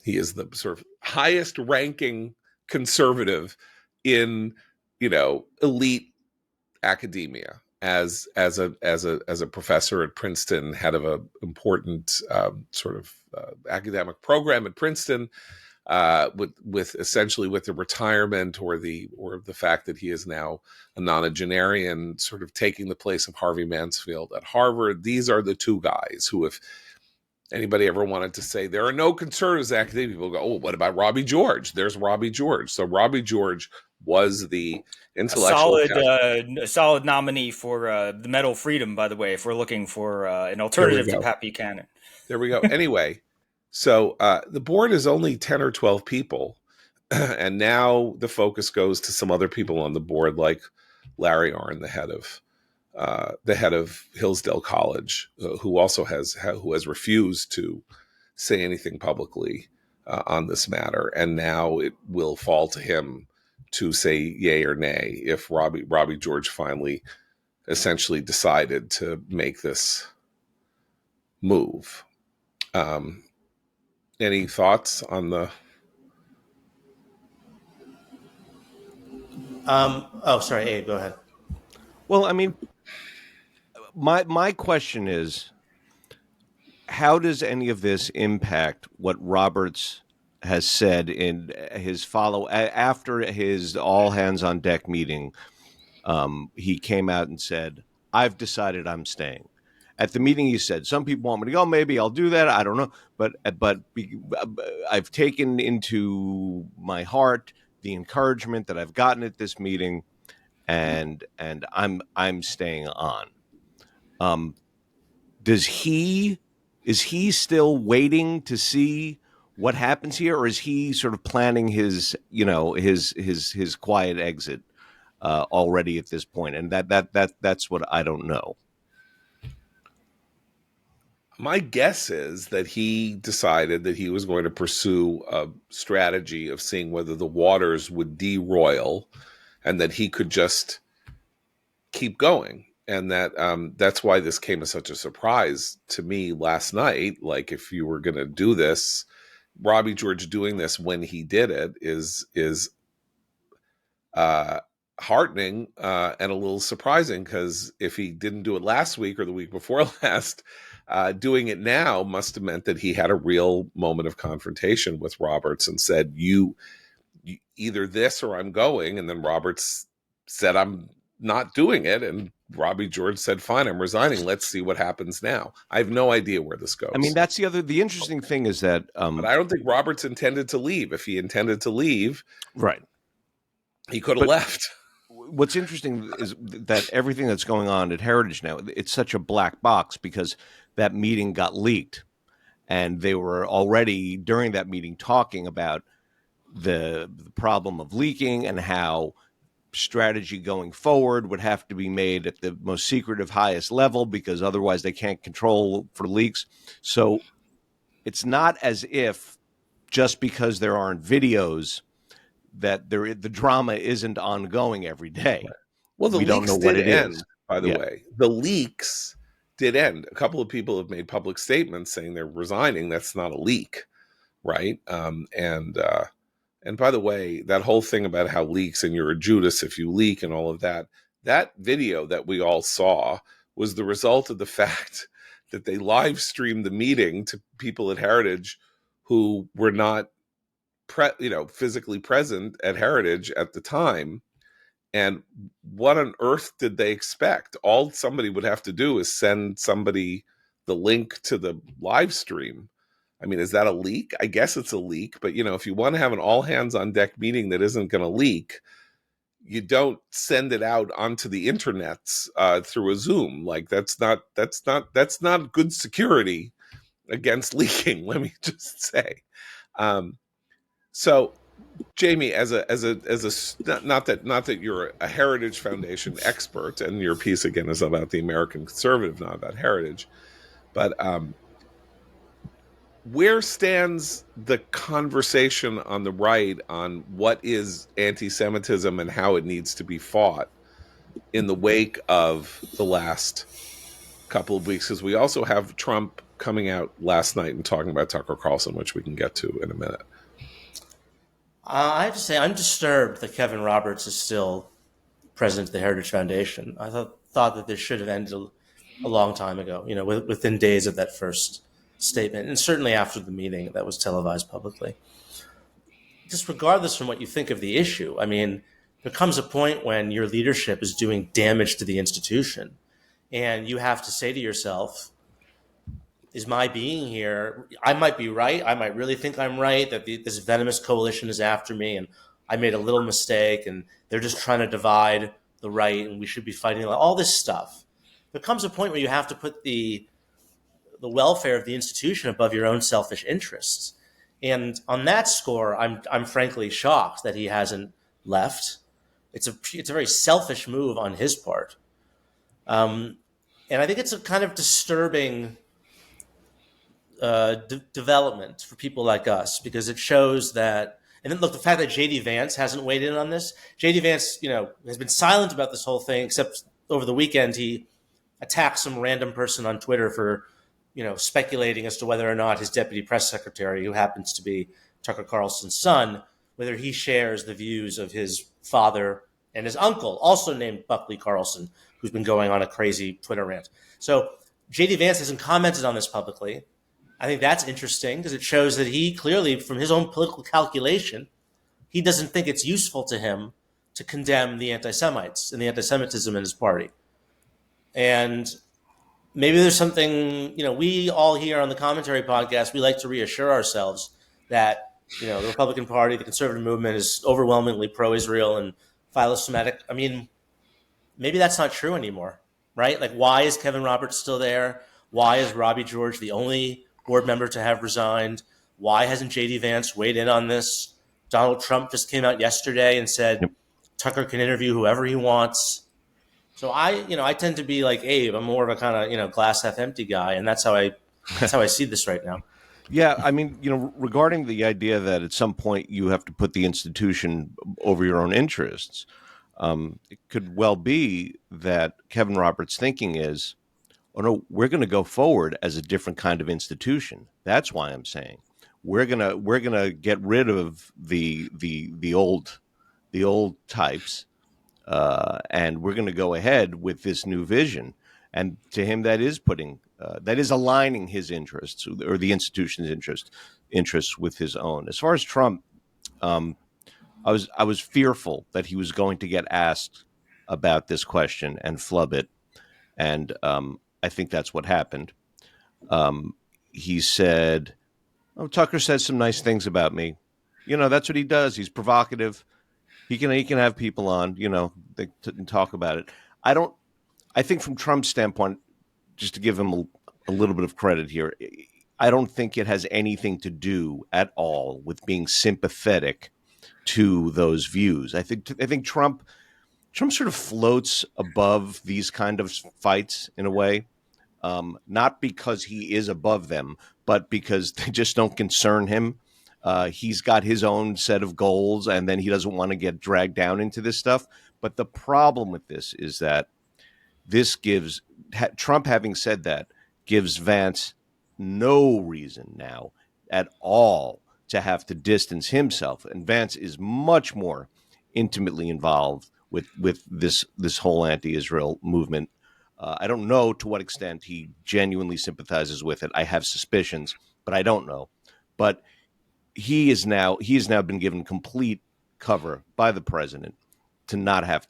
He is the sort of highest ranking conservative in, elite academia as a professor at Princeton, head of an important academic program at Princeton, with essentially with the retirement or the fact that he is now a nonagenarian, sort of taking the place of Harvey Mansfield at Harvard. These are the 2 guys who, if anybody ever wanted to say there are no conservatives in academia, people go, oh, what about Robbie George? There's Robbie George. So Robbie George was the A intellectual solid nominee for the Medal of Freedom, by the way, if we're looking for an There we alternative to go. Pat Buchanan. There we go. Anyway, so the board is only 10 or 12 people. And now the focus goes to some other people on the board, like Larry Arnn, the head of Hillsdale College, who has refused to say anything publicly on this matter, and now it will fall to him to say yay or nay if Robbie George finally essentially decided to make this move. Any thoughts on the? Sorry, Abe, go ahead. Well, I mean, my question is, how does any of this impact what Roberts has said in his after his all hands on deck meeting? He came out and said, "I've decided I'm staying." At the meeting, he said, "Some people want me to go. Maybe I'll do that. I don't know, but I've taken into my heart the encouragement that I've gotten at this meeting, and I'm staying on." Is he still waiting to see what happens here, or is he sort of planning his quiet exit already at this point? And that's what I don't know. My guess is that he decided that he was going to pursue a strategy of seeing whether the waters would deroil, and that he could just keep going. And that's why this came as such a surprise to me last night. Like, if you were going to do this, Robbie George doing this when he did it is heartening and a little surprising, because if he didn't do it last week or the week before last, doing it now must have meant that he had a real moment of confrontation with Roberts and said, you either this or I'm going. And then Roberts said, I'm not doing it. And Robbie George said, fine, I'm resigning. Let's see what happens now. I have no idea where this goes. I mean, that's the interesting thing is that but I don't think Roberts intended to leave. If he intended to leave, right, he could have left. What's interesting is that everything that's going on at Heritage now, it's such a black box, because that meeting got leaked, and they were already during that meeting talking about the problem of leaking and how strategy going forward would have to be made at the most secretive, highest level, because otherwise they can't control for leaks. So it's not as if just because there aren't videos that the drama isn't ongoing every day. Well, the we leaks don't know did what it end, is. by the way. The leaks did end. A couple of people have made public statements saying they're resigning. That's not a leak, right? And by the way, that whole thing about how leaks and you're a Judas if you leak and all of that, that video that we all saw was the result of the fact that they live streamed the meeting to people at Heritage who were not physically present at Heritage at the time. And what on earth did they expect? All somebody would have to do is send somebody the link to the live stream. I mean, is that a leak? I guess it's a leak, but if you want to have an all hands on deck meeting that isn't going to leak, you don't send it out onto the internets through a Zoom. Like, that's not good security against leaking. Let me just say. So, Jamie, as a not that you're a Heritage Foundation expert, and your piece again is about the American Conservative, not about Heritage, but where stands the conversation on the right on what is anti-Semitism and how it needs to be fought in the wake of the last couple of weeks? Because we also have Trump coming out last night and talking about Tucker Carlson, which we can get to in a minute. I have to say, I'm disturbed that Kevin Roberts is still president of the Heritage Foundation. I thought that this should have ended a long time ago, within days of that first statement, and certainly after the meeting that was televised publicly. Just regardless from what you think of the issue, I mean, there comes a point when your leadership is doing damage to the institution, and you have to say to yourself, is my being here, I might be right, I might really think I'm right, that this venomous coalition is after me, and I made a little mistake and they're just trying to divide the right and we should be fighting all this stuff. There comes a point where you have to put the welfare of the institution above your own selfish interests. And on that score, I'm frankly shocked that he hasn't left. It's a very selfish move on his part. And I think it's a kind of disturbing development for people like us, because it shows that, and then look, the fact that JD Vance hasn't weighed in on this. JD Vance, has been silent about this whole thing, except over the weekend he attacked some random person on Twitter for, speculating as to whether or not his deputy press secretary, who happens to be Tucker Carlson's son, whether he shares the views of his father and his uncle, also named Buckley Carlson, who's been going on a crazy Twitter rant. So JD Vance hasn't commented on this publicly. I think that's interesting because it shows that he clearly, from his own political calculation, he doesn't think it's useful to him to condemn the anti-Semites and the anti-Semitism in his party. And maybe there's something, we all here on the Commentary podcast, we like to reassure ourselves that, the Republican Party, the conservative movement is overwhelmingly pro-Israel and philo-Semitic. I mean, maybe that's not true anymore, right? Like, why is Kevin Roberts still there? Why is Robbie George the only board member to have resigned? Why hasn't JD Vance weighed in on this? Donald Trump just came out yesterday and said Tucker can interview whoever he wants. So I tend to be like Abe. I'm more of a kind of, glass half empty guy. And that's how I see this right now. Yeah, I mean, regarding the idea that at some point you have to put the institution over your own interests, it could well be that Kevin Roberts' thinking is, oh no, we're going to go forward as a different kind of institution. That's why I'm saying we're gonna get rid of the old types, and we're going to go ahead with this new vision. And to him, that is aligning his interests or the institution's interests with his own. As far as Trump, I was fearful that he was going to get asked about this question and flub it, and I think that's what happened. He said, "Oh, Tucker says some nice things about me. That's what he does. He's provocative. He can have people on, they talk about it." I think from Trump's standpoint, just to give him a little bit of credit here, I don't think it has anything to do at all with being sympathetic to those views. I think Trump sort of floats above these kind of fights in a way, not because he is above them, but because they just don't concern him. He's got his own set of goals, and then he doesn't want to get dragged down into this stuff. But the problem with this is that this gives Trump, having said that, gives Vance no reason now at all to have to distance himself. And Vance is much more intimately involved with this whole anti-Israel movement. I don't know to what extent he genuinely sympathizes with it. I have suspicions, but I don't know. But he has now been given complete cover by the president to not have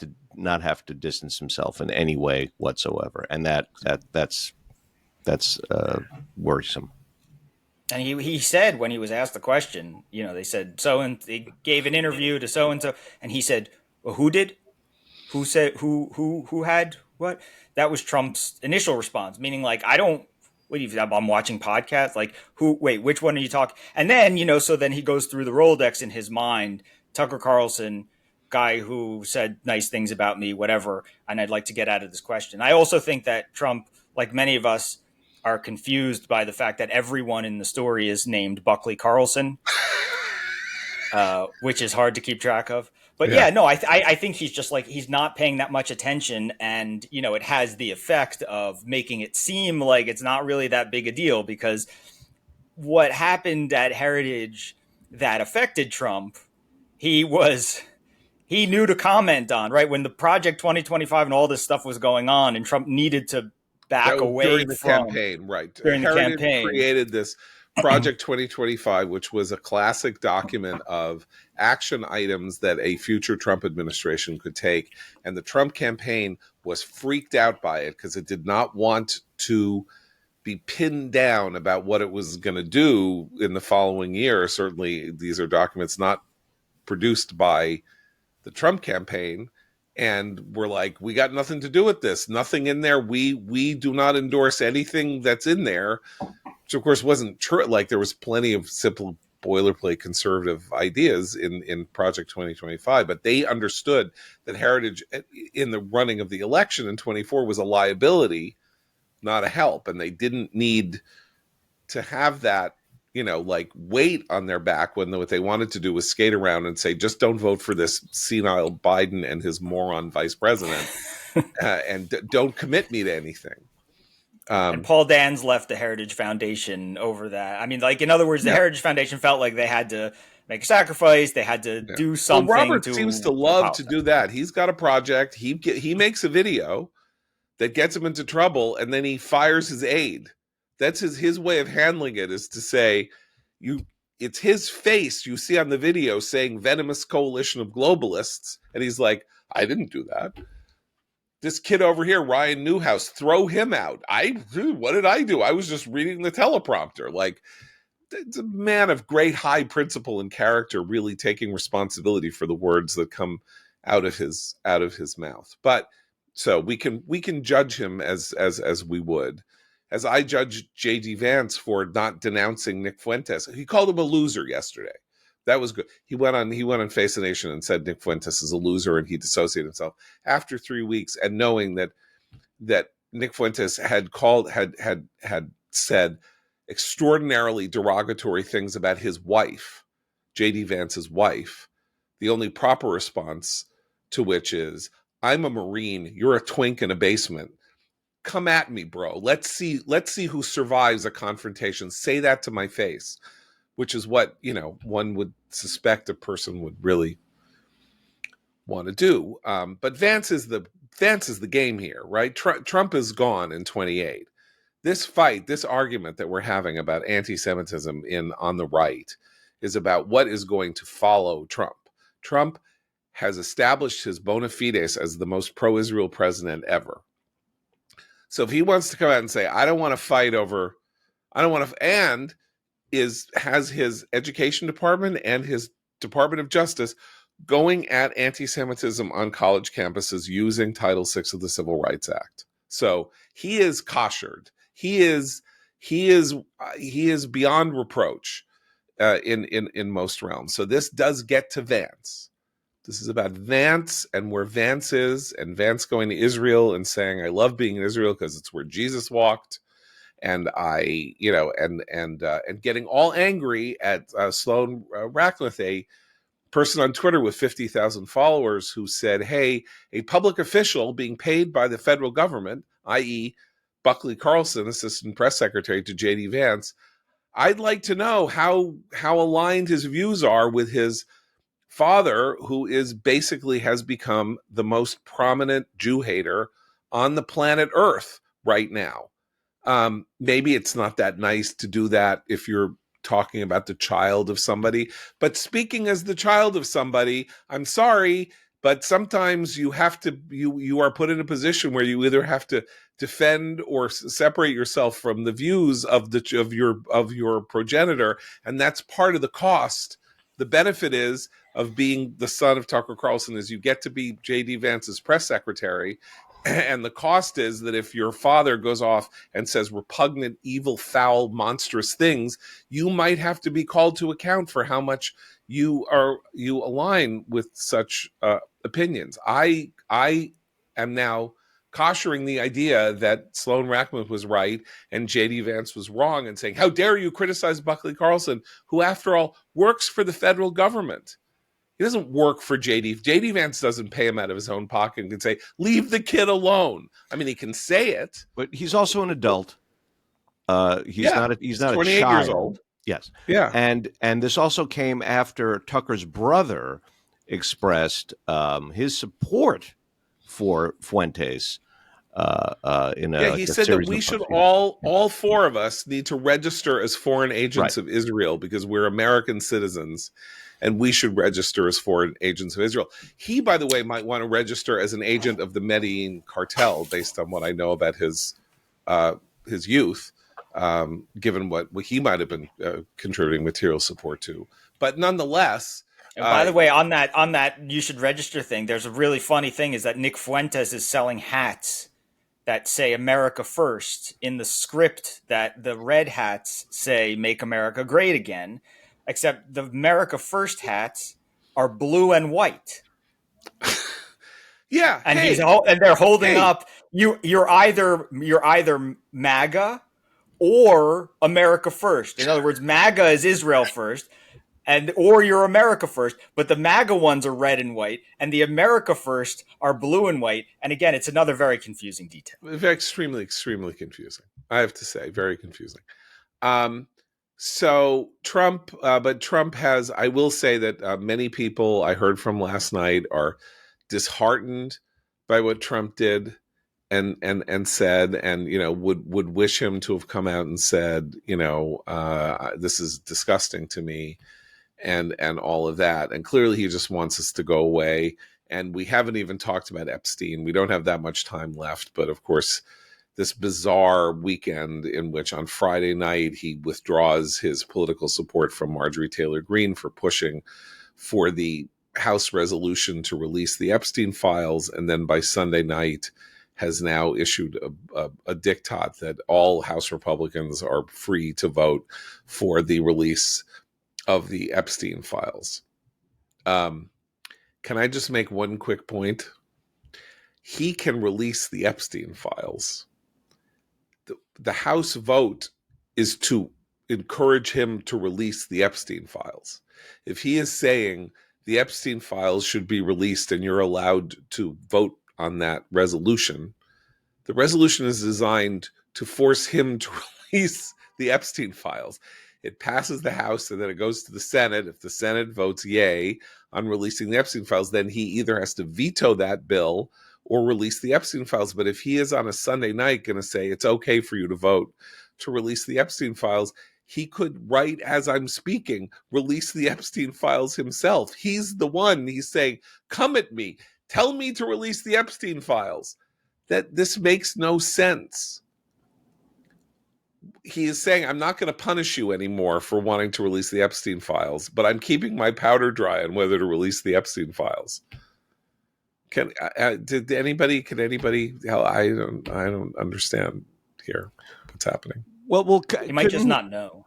to distance himself in any way whatsoever, and that's worrisome. And he said, when he was asked the question, they said they gave an interview to so and so, and he said, well, who did? Who said who had what? That was Trump's initial response, meaning like, I'm watching podcasts, like which one are you talking? And then, so then he goes through the Rolodex in his mind, Tucker Carlson, guy who said nice things about me, whatever, and I'd like to get out of this question. I also think that Trump, like many of us, are confused by the fact that everyone in the story is named Buckley Carlson, which is hard to keep track of. But I think he's just like, he's not paying that much attention, and it has the effect of making it seem like it's not really that big a deal, because what happened at Heritage that affected Trump, he knew to comment on, right? When the Project 2025 and all this stuff was going on, and Trump needed to back away during the from campaign, right? During the Heritage campaign, created this Project 2025, which was a classic document of action items that a future Trump administration could take. And the Trump campaign was freaked out by it because it did not want to be pinned down about what it was going to do in the following year. Certainly, these are documents not produced by the Trump campaign, and we're like, we got nothing to do with this. Nothing in there. We do not endorse anything that's in there, which of course wasn't true. Like there was plenty of simple boilerplate conservative ideas in Project 2025, but they understood that heritage in the running of the election in 24 was a liability, not a help, and they didn't need to have that, like weight on their back when what they wanted to do was skate around and say, just don't vote for this senile Biden and his moron vice president, and don't commit me to anything. And Paul Dans left the Heritage Foundation over that. I mean, like, in other words, the Heritage Foundation felt like they had to make a sacrifice. They had to do something. Well, Robert seems to love to do that. He's got a project. He makes a video that gets him into trouble, and then he fires his aide. That's his way of handling it, is to say, it's his face you see on the video saying venomous coalition of globalists, and he's like, I didn't do that. This kid over here, Ryan Newhouse, throw him out. What did I do? I was just reading the teleprompter. Like, it's a man of great high principle and character, really taking responsibility for the words that come out of his mouth. But so we can judge him as we would, as I judged J.D. Vance for not denouncing Nick Fuentes. He called him a loser yesterday. That was good. He went on Face the Nation and said Nick Fuentes is a loser, and he dissociated himself after 3 weeks, and knowing that Nick Fuentes had said extraordinarily derogatory things about his wife, J.D. Vance's wife. The only proper response to which is, I'm a Marine, you're a twink in a basement. Come at me, bro. Let's see who survives a confrontation. Say that to my face. Which is what, one would suspect a person would really want to do. But Vance is the game here, right? Trump is gone in 28. This fight, this argument that we're having about anti-Semitism on the right is about what is going to follow Trump. Trump has established his bona fides as the most pro-Israel president ever. So if he wants to come out and say, has his education department and his Department of Justice going at anti-Semitism on college campuses using Title VI of the Civil Rights Act. So he is koshered. He is beyond reproach in most realms. So this does get to Vance. This is about Vance and where Vance is, and Vance going to Israel and saying, I love being in Israel because it's where Jesus walked. And and getting all angry at Sloan Ratcliffe, a person on Twitter with 50,000 followers, who said, hey, a public official being paid by the federal government, i.e. Buckley Carlson, assistant press secretary to J.D. Vance, I'd like to know how aligned his views are with his father, who has become the most prominent Jew hater on the planet Earth right now. Maybe it's not that nice to do that if you're talking about the child of somebody, but speaking as the child of somebody, I'm sorry, but sometimes you have to, you are put in a position where you either have to defend or separate yourself from the views of your progenitor, and that's part of the cost. The benefit of being the son of Tucker Carlson is you get to be J.D. Vance's press secretary. And the cost is that if your father goes off and says repugnant, evil, foul, monstrous things, you might have to be called to account for how much you align with such opinions. I am now koshering the idea that Sloan Ratcliffe was right and J.D. Vance was wrong, and saying, how dare you criticize Buckley Carlson, who, after all, works for the federal government. He doesn't work for J.D. J.D. Vance doesn't pay him out of his own pocket and can say, leave the kid alone. I mean, he can say it. But he's also an adult. He's not a 28 child. years old. Yes. Yeah. And this also came after Tucker's brother expressed his support for Fuentes. He said that we should all four of us need to register as foreign agents of Israel because we're American citizens. And we should register as foreign agents of Israel. He, by the way, might want to register as an agent of the Medellin cartel, based on what I know about his youth, given what he might have been contributing material support to. But nonetheless, And by the way, on that you should register thing, there's a really funny thing is that Nick Fuentes is selling hats that say America First in the script that the red hats say Make America Great Again, except the America First hats are blue and white. Yeah, And hey, and they're holding hey. up you're either MAGA or America First. In other words, MAGA is Israel First, or you're America First, but the MAGA ones are red and white, and the America First are blue and white. And again, it's another very confusing detail. Extremely, extremely confusing. I have to say, very confusing. So Trump, but Trump has. I will say that many people I heard from last night are disheartened by what Trump did and said, and would wish him to have come out and said, this is disgusting to me, and all of that. And clearly he just wants us to go away. And we haven't even talked about Epstein. We don't have that much time left, but of course, this bizarre weekend in which on Friday night he withdraws his political support from Marjorie Taylor Greene for pushing for the House resolution to release the Epstein files, and then by Sunday night has now issued a diktat that all House Republicans are free to vote for the release of the Epstein files. Can I just make one quick point? He can release the Epstein files. The House vote is to encourage him to release the Epstein files. If he is saying the Epstein files should be released and you're allowed to vote on that resolution, the resolution is designed to force him to release the Epstein files. It passes the House and then it goes to the Senate. If the Senate votes yay on releasing the Epstein files, then he either has to veto that bill or release the Epstein files. But if he is on a Sunday night going to say it's okay for you to vote to release the Epstein files, he could, right as I'm speaking, release the Epstein files himself. He's the one. He's saying, come at me. Tell me to release the Epstein files. That this makes no sense. He is saying, I'm not going to punish you anymore for wanting to release the Epstein files, but I'm keeping my powder dry on whether to release the Epstein files. Can anybody? I don't understand here what's happening. Well, He might just not know.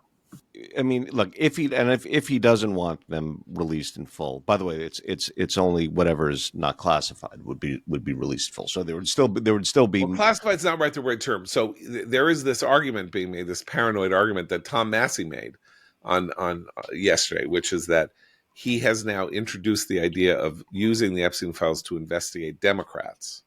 I mean, look, if he doesn't want them released in full. By the way, it's only whatever is not classified would be released full. So there would still be. Well, classified is not the right term. So there is this argument being made, this paranoid argument that Tom Massey made on yesterday, which is that he has now introduced the idea of using the Epstein files to investigate Democrats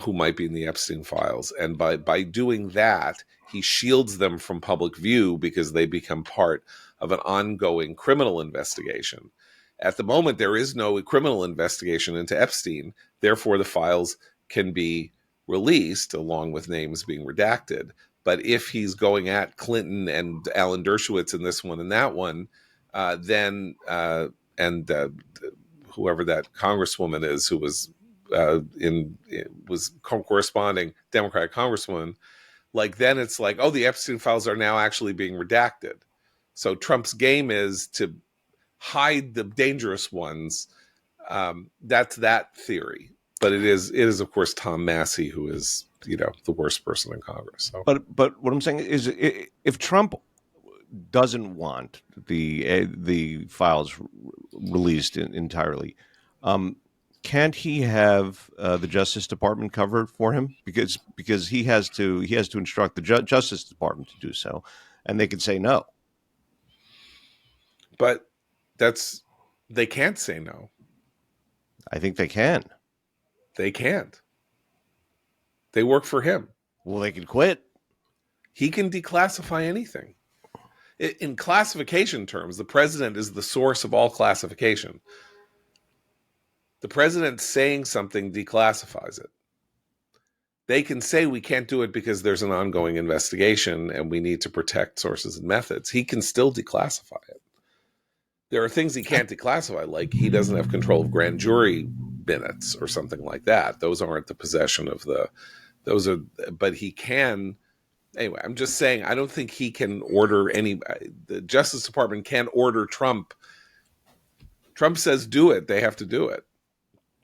who might be in the Epstein files. And by doing that, he shields them from public view because they become part of an ongoing criminal investigation. At the moment, there is no criminal investigation into Epstein. Therefore, the files can be released along with names being redacted. But if he's going at Clinton and Alan Dershowitz in this one and that one, then whoever that congresswoman is who was corresponding Democratic congresswoman, like then it's like, oh, the Epstein files are now actually being redacted. So Trump's game is to hide the dangerous ones. That's that theory. But it is of course Tom Massey who is the worst person in Congress. So. But what I'm saying is, if Trump doesn't want the files released entirely, can't he have the Justice Department cover for him? Because he has to instruct the Justice Department to do so, and they could say no. But they can't say no. I think they can. They can't. They work for him. Well, they can quit. He can declassify anything. In classification terms, the president is the source of all classification. The president saying something declassifies it. They can say we can't do it because there's an ongoing investigation and we need to protect sources and methods. He can still declassify it. There are things he can't declassify, like he doesn't have control of grand jury minutes or something like that. Those aren't the possession of but he can. Anyway, I'm just saying, I don't think he can order the Justice Department can't order Trump Trump says do it, they have to do it.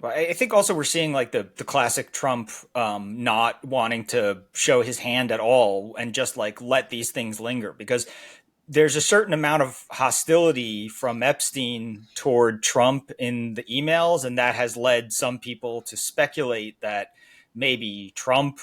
Well, I think also we're seeing like the classic Trump not wanting to show his hand at all and just like let these things linger, because there's a certain amount of hostility from Epstein toward Trump in the emails, and that has led some people to speculate that maybe Trump,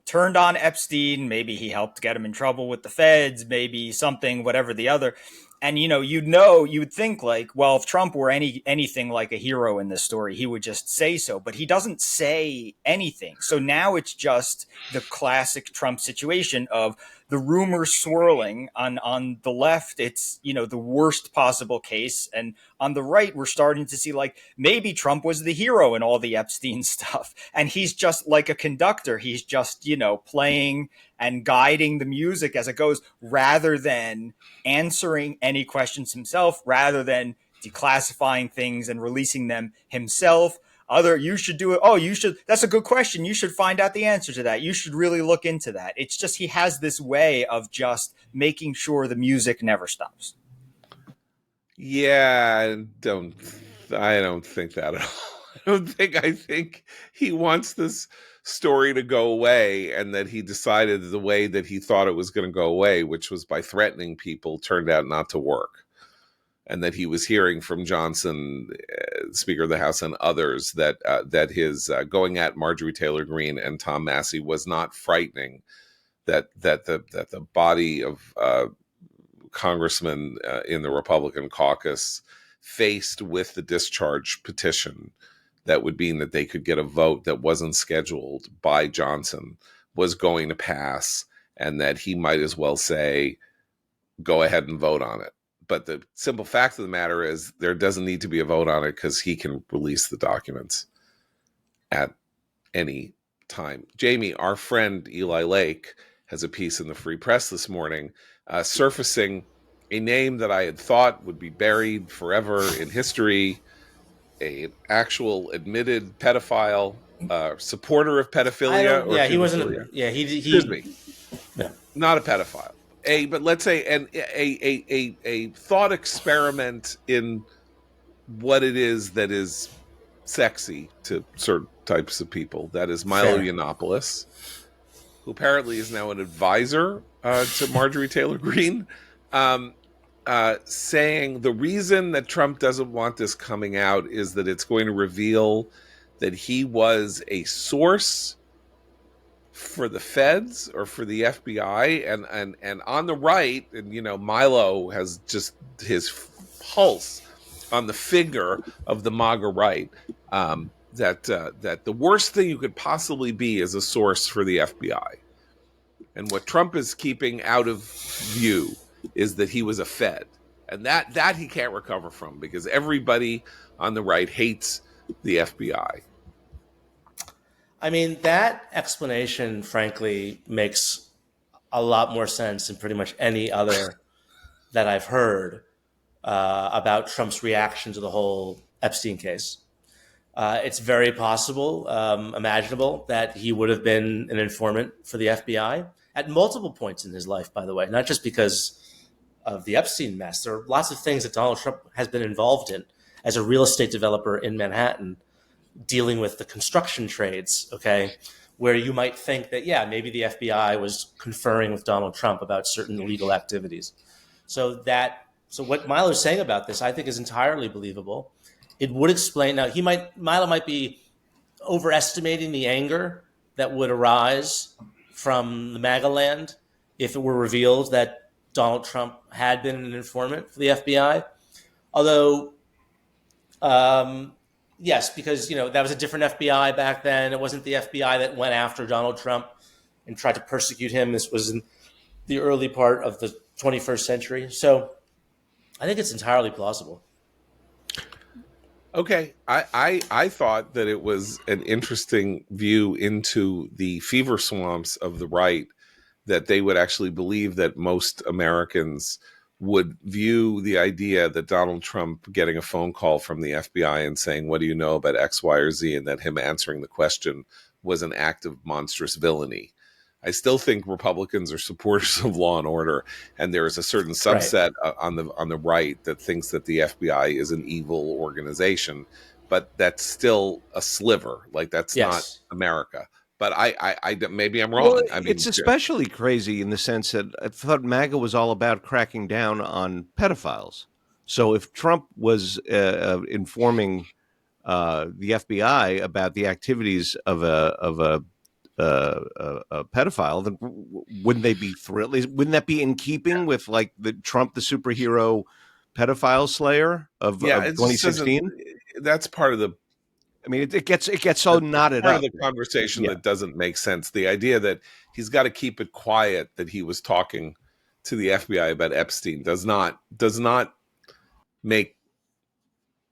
turned on Epstein, maybe he helped get him in trouble with the feds, maybe something, whatever the other. And you'd think like, well, if Trump were anything like a hero in this story, he would just say so, but he doesn't say anything. So now it's just the classic Trump situation of the rumors swirling. On the left, it's the worst possible case, and on the right, we're starting to see like maybe Trump was the hero in all the Epstein stuff, and he's just like a conductor. He's just playing and guiding the music as it goes, rather than answering any questions himself, rather than declassifying things and releasing them himself. You should do it. Oh, you should. That's a good question. You should find out the answer to that. You should really look into that. It's just he has this way of just making sure the music never stops. Yeah, I don't think that at all. I think he wants this story to go away, and that he decided the way that he thought it was going to go away, which was by threatening people, turned out not to work. And that he was hearing from Johnson, Speaker of the House, and others that his going at Marjorie Taylor Greene and Tom Massie was not frightening. That the body of congressmen in the Republican caucus, faced with the discharge petition that would mean that they could get a vote that wasn't scheduled by Johnson, was going to pass, and that he might as well say, go ahead and vote on it. But the simple fact of the matter is there doesn't need to be a vote on it, because he can release the documents at any time. Jamie, our friend Eli Lake, has a piece in the Free Press this morning surfacing a name that I had thought would be buried forever in history, an actual admitted pedophile, supporter of pedophilia. He wasn't. Excuse me. Yeah. Not a pedophile. But let's say a thought experiment in what it is that is sexy to certain types of people. That is Milo Yiannopoulos, who apparently is now an advisor to Marjorie Taylor Greene, saying the reason that Trump doesn't want this coming out is that it's going to reveal that he was a source for the feds or for the FBI, and on the right, and Milo has just his pulse on the finger of the MAGA right, that the worst thing you could possibly be is a source for the FBI, and what Trump is keeping out of view is that he was a Fed, and that he can't recover from, because everybody on the right hates the FBI. I mean, that explanation, frankly, makes a lot more sense than pretty much any other that I've heard about Trump's reaction to the whole Epstein case. It's very possible, imaginable, that he would have been an informant for the FBI at multiple points in his life, by the way, not just because of the Epstein mess. There are lots of things that Donald Trump has been involved in as a real estate developer in Manhattan, dealing with the construction trades, okay, where you might think that, yeah, maybe the FBI was conferring with Donald Trump about certain illegal activities. So what Milo's saying about this, I think, is entirely believable. It would explain, now Milo might be overestimating the anger that would arise from the MAGA land if it were revealed that Donald Trump had been an informant for the FBI. Although, yes, because that was a different FBI back then. It wasn't the FBI that went after Donald Trump and tried to persecute him. This was in the early part of the 21st century. So I think it's entirely plausible. Okay, I thought that it was an interesting view into the fever swamps of the right, that they would actually believe that most Americans would view the idea that Donald Trump getting a phone call from the FBI and saying, what do you know about X, Y, or Z, and that him answering the question was an act of monstrous villainy. I still think Republicans are supporters of law and order, and there is a certain Right. subset on the right that thinks that the FBI is an evil organization, but that's still a sliver. Like, that's not Yes. America. But I maybe I'm Well, wrong. I it's mean, especially crazy in the sense that I thought MAGA was all about cracking down on pedophiles. So if Trump was informing the FBI about the activities of a pedophile, then wouldn't they be thrilled? Wouldn't that be in keeping with like the Trump, the superhero pedophile slayer of yeah, it just doesn't. 2016? That's part of the I mean, it gets so knotted part of up. the conversation Yeah. that doesn't make sense. The idea that he's got to keep it quiet that he was talking to the FBI about Epstein does not make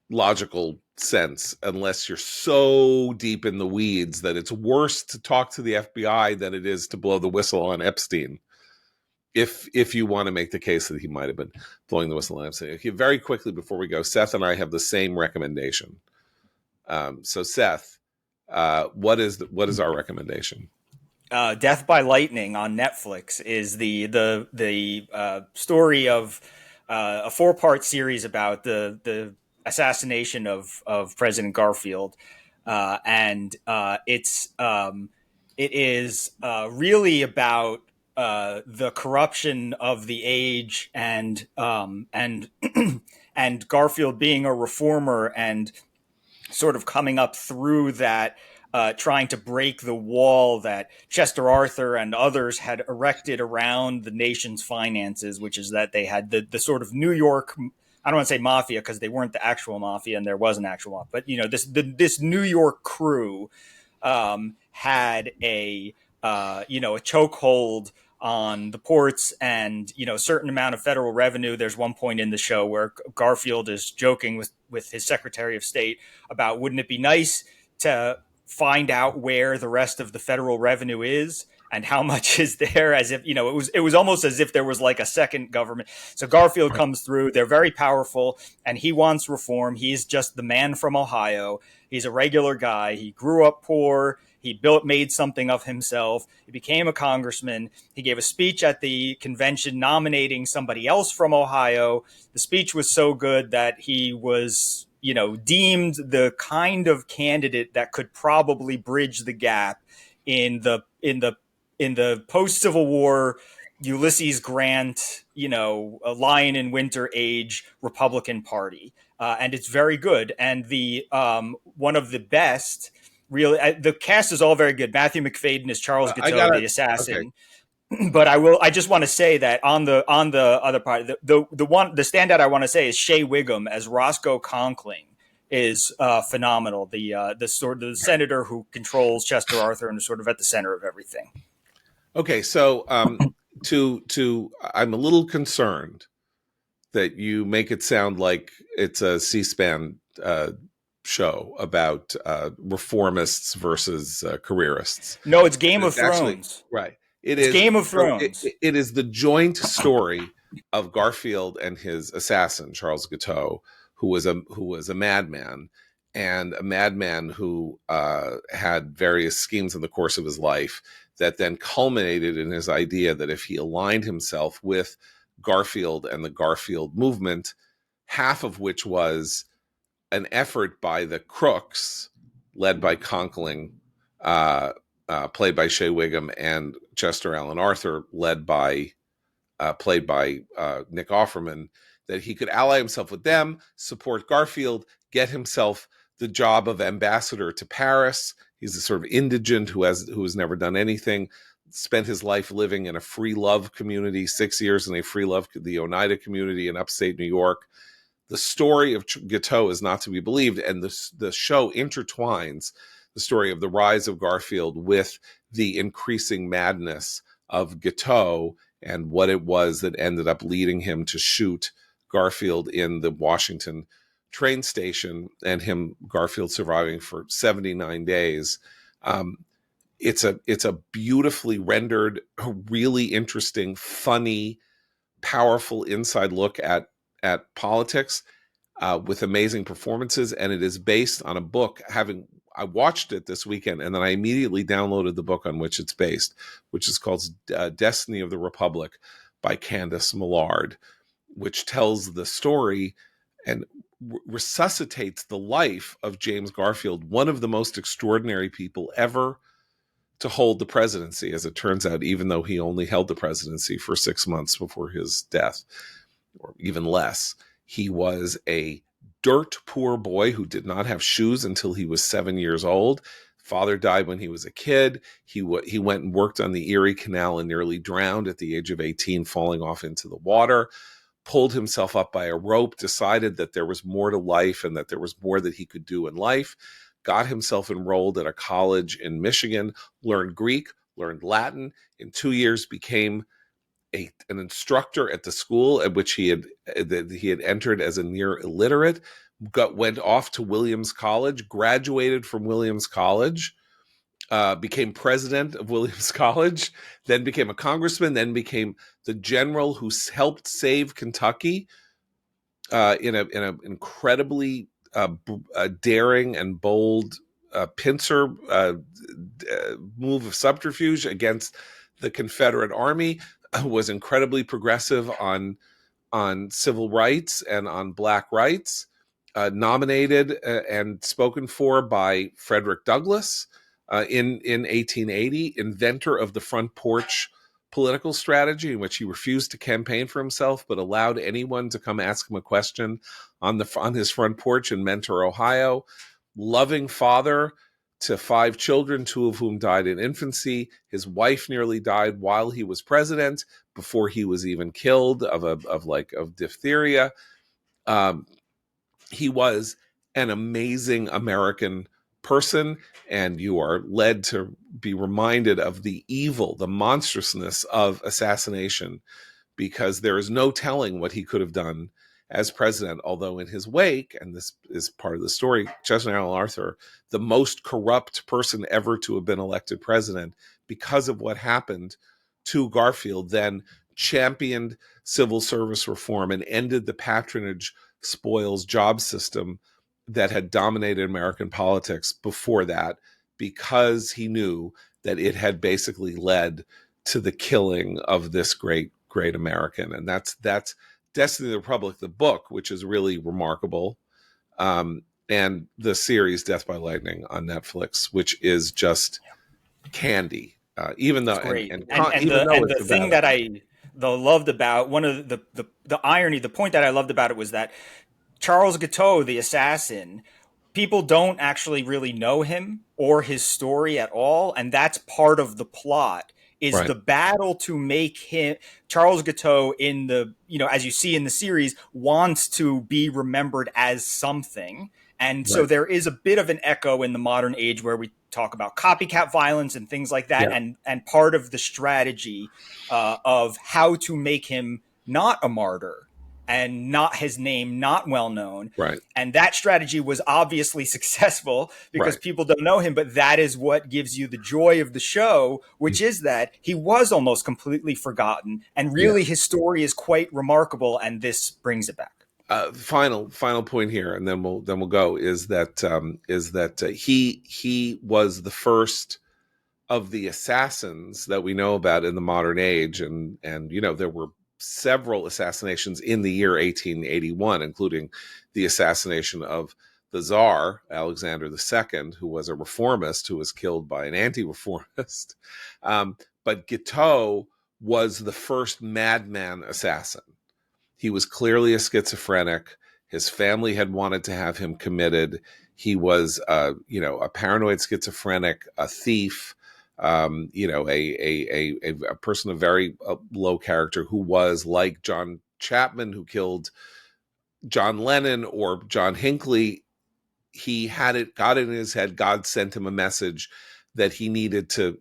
logical sense unless you're so deep in the weeds that it's worse to talk to the FBI than it is to blow the whistle on Epstein. If you want to make the case that he might have been blowing the whistle on Epstein. Okay, very quickly before we go, Seth and I have the same recommendation. So Seth, what is our recommendation? Death by Lightning on Netflix is the story of a 4-part series about the assassination of President Garfield, and it is really about the corruption of the age and and Garfield being a reformer and sort of coming up through that, trying to break the wall that Chester Arthur and others had erected around the nation's finances, which is that they had the sort of New York, I don't want to say mafia because they weren't the actual mafia and there was an actual mafia, but this New York crew had a chokehold on the ports and a certain amount of federal revenue. There's one point in the show where Garfield is joking with his Secretary of State about, wouldn't it be nice to find out where the rest of the federal revenue is and how much is there, as if it was almost as if there was like a second government. So Garfield comes through, they're very powerful, and he wants reform. He's just the man from Ohio. He's a regular guy. He grew up poor. He made something of himself. He became a congressman. He gave a speech at the convention nominating somebody else from Ohio. The speech was so good that he was, deemed the kind of candidate that could probably bridge the gap in the post-Civil War Ulysses Grant, a Lion in Winter age Republican Party. And it's very good. And the one of the best. Really, the cast is all very good. Matthew McFadden is Charles Guiteau, the assassin. Okay. But I just want to say that on the other part, the standout I want to say is Shea Wiggum as Roscoe Conkling is phenomenal. The senator who controls Chester Arthur and is sort of at the center of everything. Okay, so I'm a little concerned that you make it sound like it's a C-SPAN show about reformists versus careerists. No, it's Game of Thrones. Right. It's Game of Thrones. It is the joint story of Garfield and his assassin, Charles Guiteau, who was a madman, and a madman who had various schemes in the course of his life that then culminated in his idea that if he aligned himself with Garfield and the Garfield movement, half of which was an effort by the crooks, led by Conkling, played by Shea Wiggum, and Chester Alan Arthur, played by Nick Offerman, that he could ally himself with them, support Garfield, get himself the job of ambassador to Paris. He's a sort of indigent who has never done anything, spent his life living in a free love community, 6 years in a free love, the Oneida community in upstate New York. The story of Guiteau is not to be believed, and the show intertwines the story of the rise of Garfield with the increasing madness of Guiteau and what it was that ended up leading him to shoot Garfield in the Washington train station, and Garfield surviving for 79 days. It's a beautifully rendered, really interesting, funny, powerful inside look at politics with amazing performances, and it is based on a book I watched it this weekend, and then I immediately downloaded the book on which it's based, which is called Destiny of the Republic by Candice Millard, which tells the story and resuscitates the life of James Garfield, one of the most extraordinary people ever to hold the presidency, as it turns out, even though he only held the presidency for 6 months before his death, or even less. He was a dirt poor boy who did not have shoes until he was 7 years old. Father died when he was a kid. He went and worked on the Erie Canal and nearly drowned at the age of 18, falling off into the water, pulled himself up by a rope, decided that there was more to life and that there was more that he could do in life, got himself enrolled at a college in Michigan, learned Greek, learned Latin. In 2 years, became an instructor at the school at which he had entered as a near illiterate. Went off to Williams College, graduated from Williams College, became president of Williams College, then became a congressman, then became the general who helped save Kentucky in an incredibly daring and bold pincer move of subterfuge against the Confederate Army. Was incredibly progressive on civil rights and on Black rights. Nominated and spoken for by Frederick Douglass in 1880, inventor of the front porch political strategy, in which he refused to campaign for himself, but allowed anyone to come ask him a question on his front porch in Mentor, Ohio. Loving father to 5 children, 2 of whom died in infancy. His wife nearly died while he was president, before he was even killed of diphtheria. He was an amazing American person, and you are led to be reminded of the evil, the monstrousness of assassination, because there is no telling what he could have done as president, although in his wake, and this is part of the story, Chester Alan Arthur, the most corrupt person ever to have been elected president, because of what happened to Garfield, then championed civil service reform and ended the patronage spoils job system that had dominated American politics before that, because he knew that it had basically led to the killing of this great American. And that's Destiny of the Republic, the book, which is really remarkable, and the series Death by Lightning on Netflix, which is just candy. Even though, the thing that I loved about one of the irony, the point that I loved about it was that Charles Guiteau, the assassin, people don't actually really know him or his story at all, and that's part of the plot. Is right. The battle to make him, Charles Guiteau, in the, as you see in the series, wants to be remembered as something. And right. So there is a bit of an echo in the modern age where we talk about copycat violence and things like that. Yeah. And part of the strategy of how to make him not a martyr and not his name not well known. Right. And that strategy was obviously successful because right. People don't know him, but that is what gives you the joy of the show, which is that he was almost completely forgotten, and really his story is quite remarkable, and this brings it back. Final point here, and then we'll go, is that he was the first of the assassins that we know about in the modern age, and there were several assassinations in the year 1881, including the assassination of the Tsar, Alexander II, who was a reformist who was killed by an anti-reformist. But Guiteau was the first madman assassin. He was clearly a schizophrenic. His family had wanted to have him committed. He was, a paranoid schizophrenic, a thief, a person of very low character, who was like John Chapman, who killed John Lennon, or John Hinckley. He got it in his head. God sent him a message that he needed to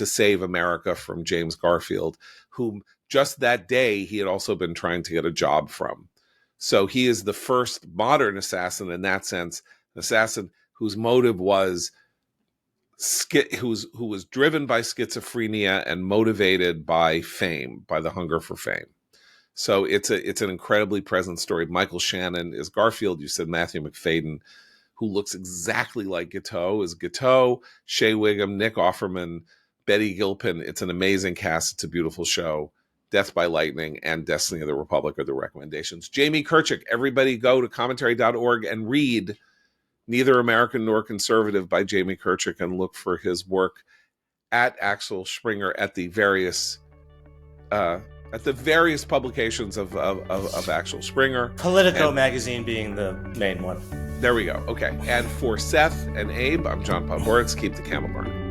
save America from James Garfield, whom just that day he had also been trying to get a job from. So he is the first modern assassin in that sense, an assassin whose motive was who was driven by schizophrenia and motivated by fame, by the hunger for fame. So it's an incredibly present story. Michael Shannon is Garfield. You said Matthew McFadden who looks exactly like Guiteau is Guiteau, Shea Wiggum, Nick Offerman, Betty Gilpin. It's an amazing cast. It's a beautiful show. Death by Lightning and Destiny of the Republic are the recommendations. Jamie Kirchick, everybody go to commentary.org and read Neither American Nor Conservative by Jamie Kirchick and look for his work at Axel Springer at the various publications of Axel Springer. Politico magazine being the main one. There we go. Okay. And for Seth and Abe, I'm John Podhoretz. Keep the camel burning.